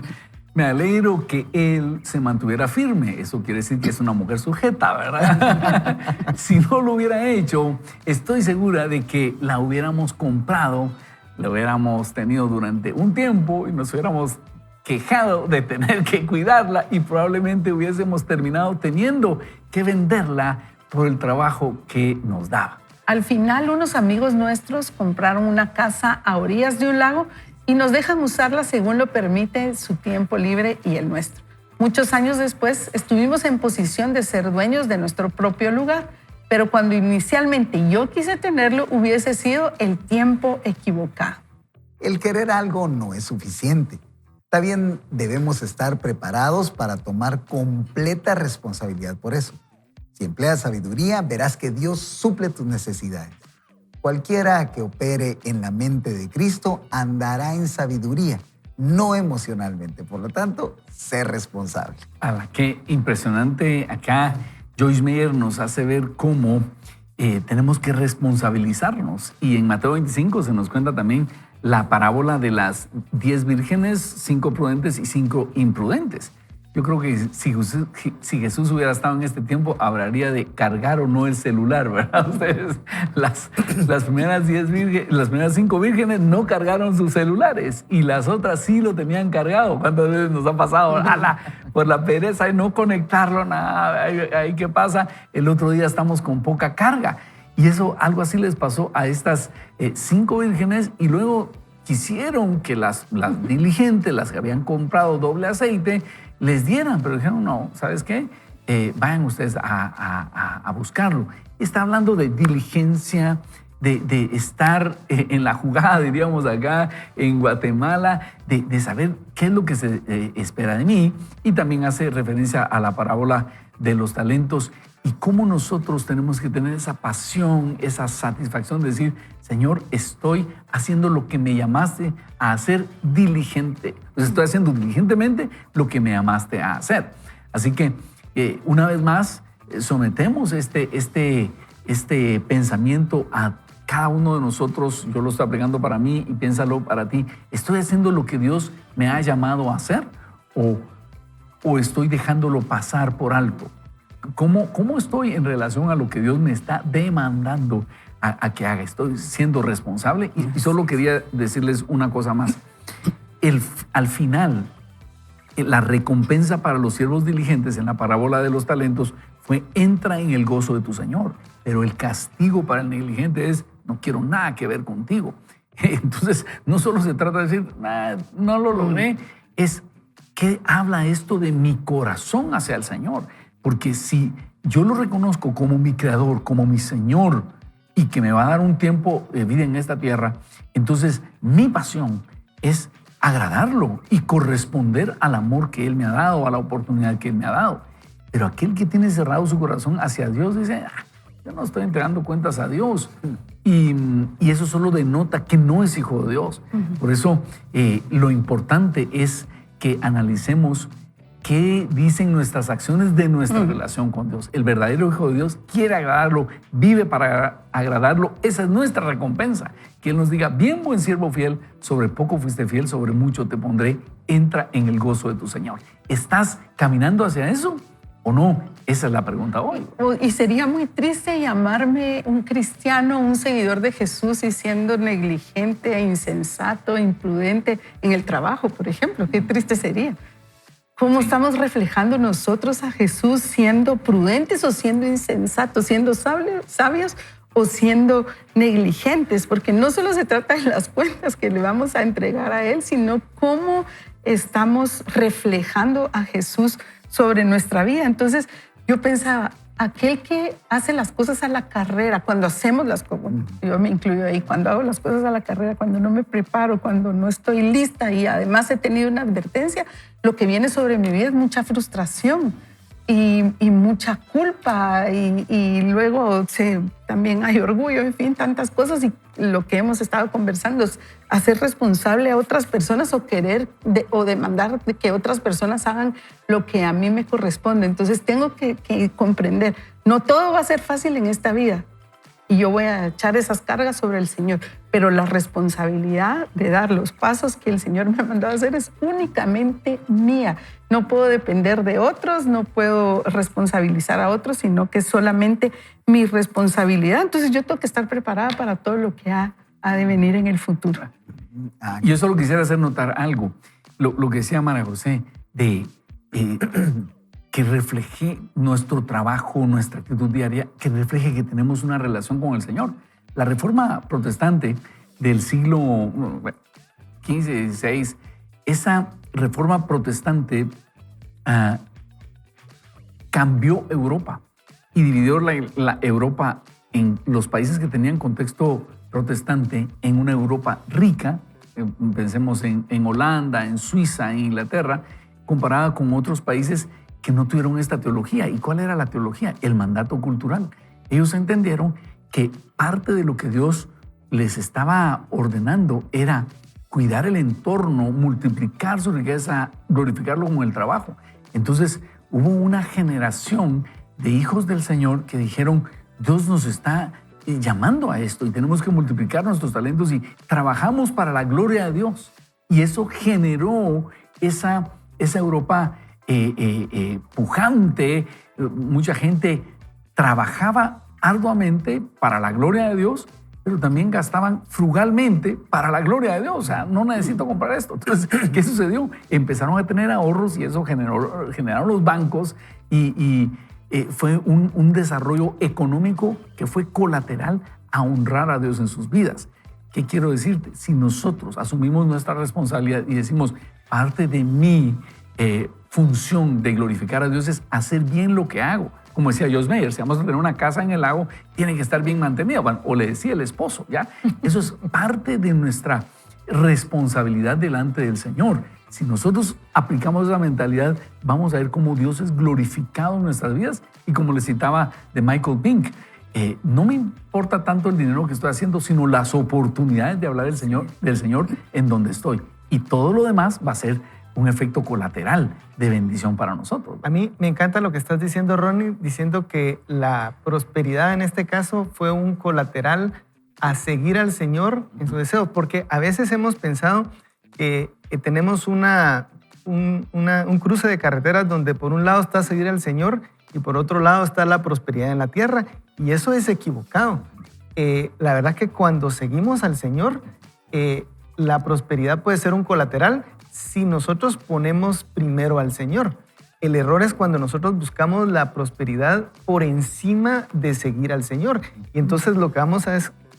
Me alegro que él se mantuviera firme. Eso quiere decir que es una mujer sujeta, ¿verdad? Si no lo hubiera hecho, estoy segura de que la hubiéramos comprado, la hubiéramos tenido durante un tiempo y nos hubiéramos quejado de tener que cuidarla y probablemente hubiésemos terminado teniendo que venderla por el trabajo que nos daba. Al final, unos amigos nuestros compraron una casa a orillas de un lago y nos dejan usarla según lo permite su tiempo libre y el nuestro. Muchos años después estuvimos en posición de ser dueños de nuestro propio lugar, pero cuando inicialmente yo quise tenerlo hubiese sido el tiempo equivocado. El querer algo no es suficiente. También debemos estar preparados para tomar completa responsabilidad por eso. Si empleas sabiduría, verás que Dios suple tus necesidades. Cualquiera que opere en la mente de Cristo andará en sabiduría, no emocionalmente. Por lo tanto, sé responsable. Qué impresionante. Acá Joyce Meyer nos hace ver cómo tenemos que responsabilizarnos. Y en Mateo 25 se nos cuenta también la parábola de las 10 vírgenes, 5 prudentes y 5 imprudentes. Yo creo que si Jesús hubiera estado en este tiempo, hablaría de cargar o no el celular, ¿verdad? Ustedes, las primeras 5 vírgenes no cargaron sus celulares y las otras sí lo tenían cargado. ¿Cuántas veces nos ha pasado por la pereza de no conectarlo? Nada, ahí qué pasa. El otro día estamos con poca carga. Y eso, algo así les pasó a estas 5 vírgenes y luego quisieron que las diligentes, las que habían comprado doble aceite, les dieran, pero dijeron, no, ¿sabes qué? Vayan ustedes a buscarlo. Está hablando de diligencia, de estar en la jugada, diríamos acá en Guatemala, de saber qué es lo que se espera de mí. Y también hace referencia a la parábola de los talentos y cómo nosotros tenemos que tener esa pasión, esa satisfacción de decir, Señor, estoy haciendo lo que me llamaste a hacer diligente. Pues estoy haciendo diligentemente lo que me llamaste a hacer. Así que, una vez más, sometemos este pensamiento a cada uno de nosotros, yo lo estoy aplicando para mí y piénsalo para ti, ¿estoy haciendo lo que Dios me ha llamado a hacer o estoy dejándolo pasar por alto? ¿Cómo estoy en relación a lo que Dios me está demandando a que haga? ¿Estoy siendo responsable? Y solo quería decirles una cosa más. Al final, la recompensa para los siervos diligentes en la parábola de los talentos fue: entra en el gozo de tu Señor. Pero el castigo para el negligente es: no quiero nada que ver contigo. Entonces, no solo se trata de decir, no lo logré, es ¿qué habla esto de mi corazón hacia el Señor? Porque si yo lo reconozco como mi creador, como mi Señor, y que me va a dar un tiempo de vida en esta tierra, entonces mi pasión es agradarlo y corresponder al amor que Él me ha dado, a la oportunidad que Él me ha dado. Pero aquel que tiene cerrado su corazón hacia Dios dice: yo no estoy entregando cuentas a Dios. Y eso solo denota que no es hijo de Dios. Por eso lo importante es que analicemos qué dicen nuestras acciones de nuestra relación con Dios. El verdadero hijo de Dios quiere agradarlo, vive para agradarlo. Esa es nuestra recompensa. Que Él nos diga: bien, buen siervo fiel, sobre poco fuiste fiel, sobre mucho te pondré, entra en el gozo de tu Señor. ¿Estás caminando hacia eso o no? Esa es la pregunta hoy. Y sería muy triste llamarme un cristiano, un seguidor de Jesús, y siendo negligente, insensato, imprudente en el trabajo, por ejemplo. Qué triste sería. ¿Cómo estamos reflejando nosotros a Jesús, siendo prudentes o siendo insensatos, siendo sabios o siendo negligentes? Porque no solo se trata de las cuentas que le vamos a entregar a Él, sino cómo estamos reflejando a Jesús sobre nuestra vida. Entonces, yo pensaba, aquel que hace las cosas a la carrera, cuando hacemos las cosas, yo me incluyo ahí, cuando hago las cosas a la carrera, cuando no me preparo, cuando no estoy lista y además he tenido una advertencia, lo que viene sobre mi vida es mucha frustración y mucha culpa y luego también hay orgullo, en fin, tantas cosas. Y lo que hemos estado conversando es hacer responsable a otras personas o querer o demandar de que otras personas hagan lo que a mí me corresponde. Entonces tengo que comprender, no todo va a ser fácil en esta vida y yo voy a echar esas cargas sobre el Señor, pero la responsabilidad de dar los pasos que el Señor me ha mandado a hacer es únicamente mía. No puedo depender de otros, no puedo responsabilizar a otros, sino que es solamente mi responsabilidad. Entonces yo tengo que estar preparada para todo lo que ha de venir en el futuro. Yo solo quisiera hacer notar algo, lo que decía María José, de que refleje nuestro trabajo, nuestra actitud diaria, que refleje que tenemos una relación con el Señor. La Reforma Protestante del siglo XV, XVI, esa Reforma Protestante cambió Europa y dividió la Europa en los países que tenían contexto protestante en una Europa rica, pensemos en Holanda, en Suiza, en Inglaterra, comparada con otros países que no tuvieron esta teología. ¿Y cuál era la teología? El mandato cultural. Ellos entendieron que parte de lo que Dios les estaba ordenando era cuidar el entorno, multiplicar su riqueza, glorificarlo con el trabajo. Entonces hubo una generación de hijos del Señor que dijeron: Dios nos está llamando a esto y tenemos que multiplicar nuestros talentos y trabajamos para la gloria de Dios. Y eso generó esa Europa pujante. Mucha gente trabajaba arduamente para la gloria de Dios, pero también gastaban frugalmente para la gloria de Dios. O sea, no necesito comprar esto. Entonces, ¿qué sucedió? Empezaron a tener ahorros y eso generaron los bancos y fue un desarrollo económico que fue colateral a honrar a Dios en sus vidas. ¿Qué quiero decirte? Si nosotros asumimos nuestra responsabilidad y decimos: parte de mi función de glorificar a Dios es hacer bien lo que hago. Como decía Joyce Meyer, si vamos a tener una casa en el lago, tiene que estar bien mantenida. Bueno, o le decía el esposo, ¿ya? Eso es parte de nuestra responsabilidad delante del Señor. Si nosotros aplicamos esa mentalidad, vamos a ver cómo Dios es glorificado en nuestras vidas. Y como le citaba de Michael Pink, no me importa tanto el dinero que estoy haciendo, sino las oportunidades de hablar del Señor en donde estoy. Y todo lo demás va a ser un efecto colateral de bendición para nosotros. A mí me encanta lo que estás diciendo, Ronnie, diciendo que la prosperidad en este caso fue un colateral a seguir al Señor en su deseo, porque a veces hemos pensado que tenemos un cruce de carreteras donde por un lado está seguir al Señor y por otro lado está la prosperidad en la tierra, y eso es equivocado. La verdad que cuando seguimos al Señor, la prosperidad puede ser un colateral si nosotros ponemos primero al Señor. El error es cuando nosotros buscamos la prosperidad por encima de seguir al Señor. Y entonces lo que vamos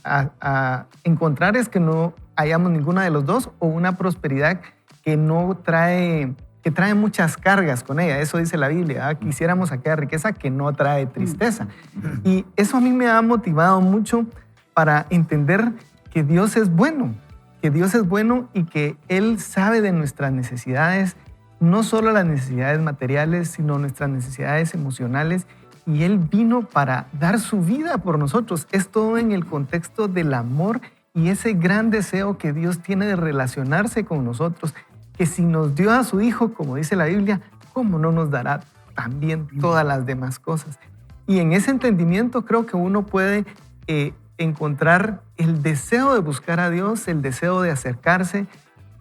a encontrar es que no hayamos ninguna de los dos, o una prosperidad que trae muchas cargas con ella. Eso dice la Biblia. Quisiéramos aquella riqueza que no trae tristeza. Y eso a mí me ha motivado mucho para entender que Dios es bueno. Que Dios es bueno y que Él sabe de nuestras necesidades, no solo las necesidades materiales, sino nuestras necesidades emocionales. Y Él vino para dar su vida por nosotros. Es todo en el contexto del amor y ese gran deseo que Dios tiene de relacionarse con nosotros, que si nos dio a su Hijo, como dice la Biblia, ¿cómo no nos dará también todas las demás cosas? Y en ese entendimiento creo que uno puede encontrar el deseo de buscar a Dios, el deseo de acercarse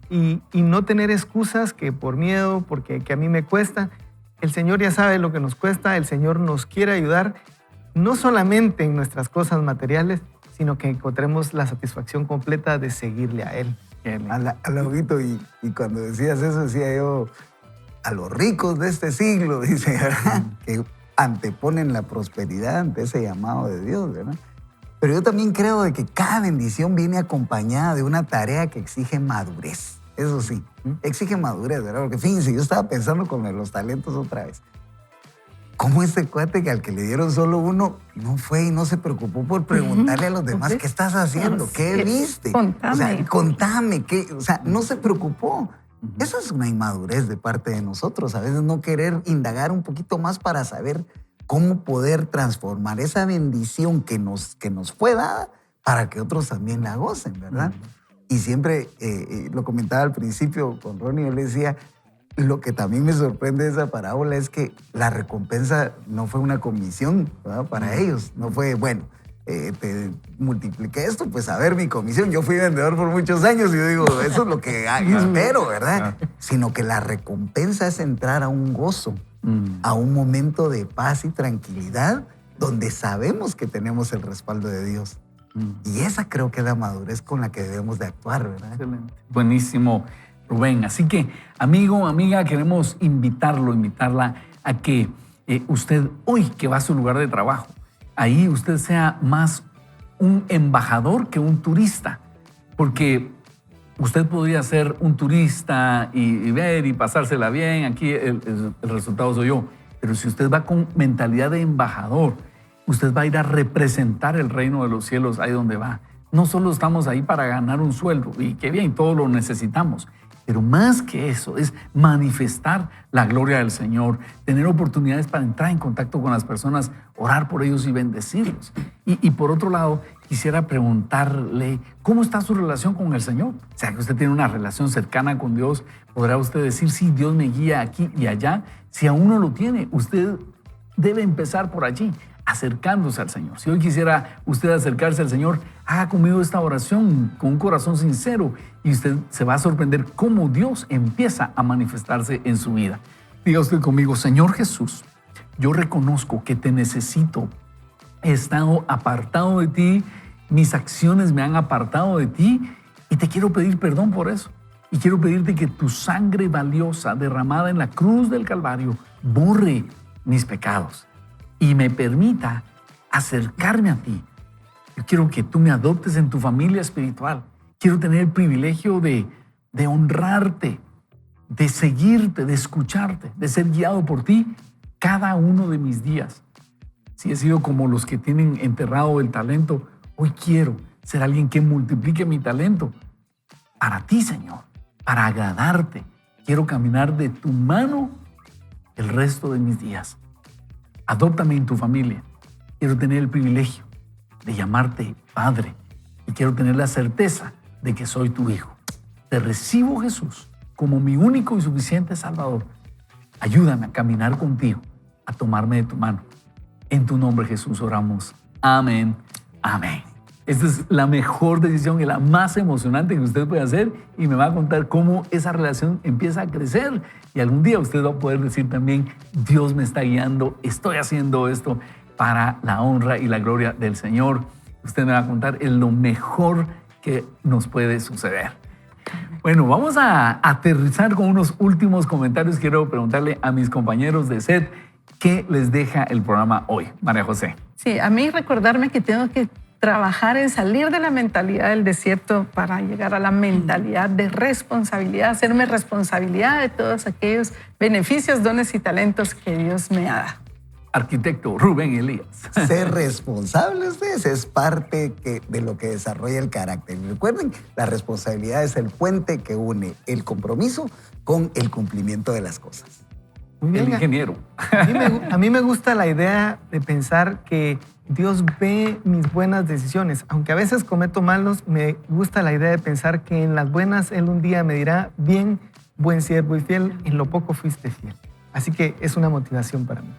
y no tener excusas que por miedo, porque que a mí me cuesta. El Señor ya sabe lo que nos cuesta, el Señor nos quiere ayudar, no solamente en nuestras cosas materiales, sino que encontremos la satisfacción completa de seguirle a Él. Al ojito, y cuando decías eso, decía yo, a los ricos de este siglo, dice, ¿verdad? Que anteponen la prosperidad ante ese llamado de Dios, ¿verdad? Pero yo también creo de que cada bendición viene acompañada de una tarea que exige madurez. Eso sí, exige madurez, ¿verdad? Porque fíjense, yo estaba pensando con los talentos otra vez. ¿Cómo este cuate que al que le dieron solo uno no fue y no se preocupó por preguntarle a los demás qué estás haciendo? ¿Qué viste? Contame. O sea, contame. O sea, no se preocupó. Eso es una inmadurez de parte de nosotros. A veces no querer indagar un poquito más para saber cómo poder transformar esa bendición que nos fue dada para que otros también la gocen, ¿verdad? Y siempre, lo comentaba al principio con Ronnie, yo le decía, lo que también me sorprende de esa parábola es que la recompensa no fue una comisión, ¿verdad? Para ellos. No fue, bueno, te multipliqué esto, pues a ver mi comisión. Yo fui vendedor por muchos años y yo digo, eso es lo que espero, ¿verdad? Sino que la recompensa es entrar a un gozo, a un momento de paz y tranquilidad donde sabemos que tenemos el respaldo de Dios. Y esa creo que es la madurez con la que debemos de actuar, ¿verdad? Excelente. Buenísimo, Rubén. Así que, amigo, amiga, queremos invitarla a que usted, hoy que va a su lugar de trabajo, ahí usted sea más un embajador que un turista. Porque usted podría ser un turista y ver y pasársela bien. Aquí el resultado soy yo. Pero si usted va con mentalidad de embajador, usted va a ir a representar el reino de los cielos ahí donde va. No solo estamos ahí para ganar un sueldo, y qué bien, todos lo necesitamos, pero más que eso es manifestar la gloria del Señor, tener oportunidades para entrar en contacto con las personas, orar por ellos y bendecirlos. Y por otro lado, quisiera preguntarle, ¿cómo está su relación con el Señor? O sea, que usted tiene una relación cercana con Dios, ¿podrá usted decir, sí, Dios me guía aquí y allá? Si aún no lo tiene, usted debe empezar por allí, acercándose al Señor. Si hoy quisiera usted acercarse al Señor, haga conmigo esta oración con un corazón sincero y usted se va a sorprender cómo Dios empieza a manifestarse en su vida. Diga usted conmigo, Señor Jesús, yo reconozco que te necesito. He estado apartado de ti, mis acciones me han apartado de ti y te quiero pedir perdón por eso. Y quiero pedirte que tu sangre valiosa derramada en la cruz del Calvario borre mis pecados y me permita acercarme a ti. Yo quiero que tú me adoptes en tu familia espiritual. Quiero tener el privilegio de honrarte, de seguirte, de escucharte, de ser guiado por ti cada uno de mis días. Si he sido como los que tienen enterrado el talento, hoy quiero ser alguien que multiplique mi talento para ti, Señor, para agradarte. Quiero caminar de tu mano el resto de mis días. Adóptame en tu familia. Quiero tener el privilegio de llamarte Padre y quiero tener la certeza de que soy tu hijo. Te recibo, Jesús, como mi único y suficiente Salvador. Ayúdame a caminar contigo, a tomarme de tu mano. En tu nombre, Jesús, oramos. Amén. Amén. Esta es la mejor decisión y la más emocionante que usted puede hacer, y me va a contar cómo esa relación empieza a crecer, y algún día usted va a poder decir también: Dios me está guiando, estoy haciendo esto para la honra y la gloria del Señor. Usted me va a contar, es lo mejor que nos puede suceder. Bueno, vamos a aterrizar con unos últimos comentarios. Quiero preguntarle a mis compañeros de set qué les deja el programa hoy. María José. Sí, a mí recordarme que tengo que trabajar en salir de la mentalidad del desierto para llegar a la mentalidad de responsabilidad, hacerme responsabilidad de todos aquellos beneficios, dones y talentos que Dios me ha dado. Arquitecto Rubén Elías. Ser responsables pues, es parte de lo que desarrolla el carácter. Y recuerden, la responsabilidad es el puente que une el compromiso con el cumplimiento de las cosas. Muy bien. El ingeniero. A mí me gusta la idea de pensar que Dios ve mis buenas decisiones. Aunque a veces cometo malos, me gusta la idea de pensar que en las buenas Él un día me dirá: bien, buen siervo y fiel, en lo poco fuiste fiel. Así que es una motivación para mí.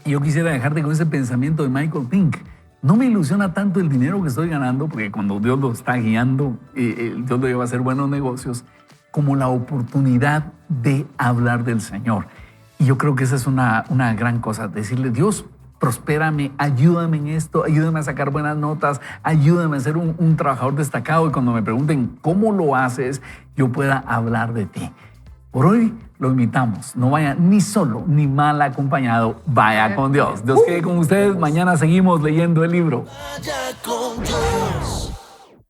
Y yo quisiera dejarte con ese pensamiento de Michael Pink. No me ilusiona tanto el dinero que estoy ganando, porque cuando Dios lo está guiando, Dios lo lleva a hacer buenos negocios, como la oportunidad de hablar del Señor. Y yo creo que esa es una gran cosa, decirle: Dios, prospérame, ayúdame en esto, ayúdame a sacar buenas notas, ayúdame a ser un trabajador destacado, y cuando me pregunten cómo lo haces, yo pueda hablar de ti. Por hoy lo invitamos, no vaya ni solo ni mal acompañado, vaya con Dios. Dios quede con ustedes, mañana seguimos leyendo el libro. Vaya con Dios.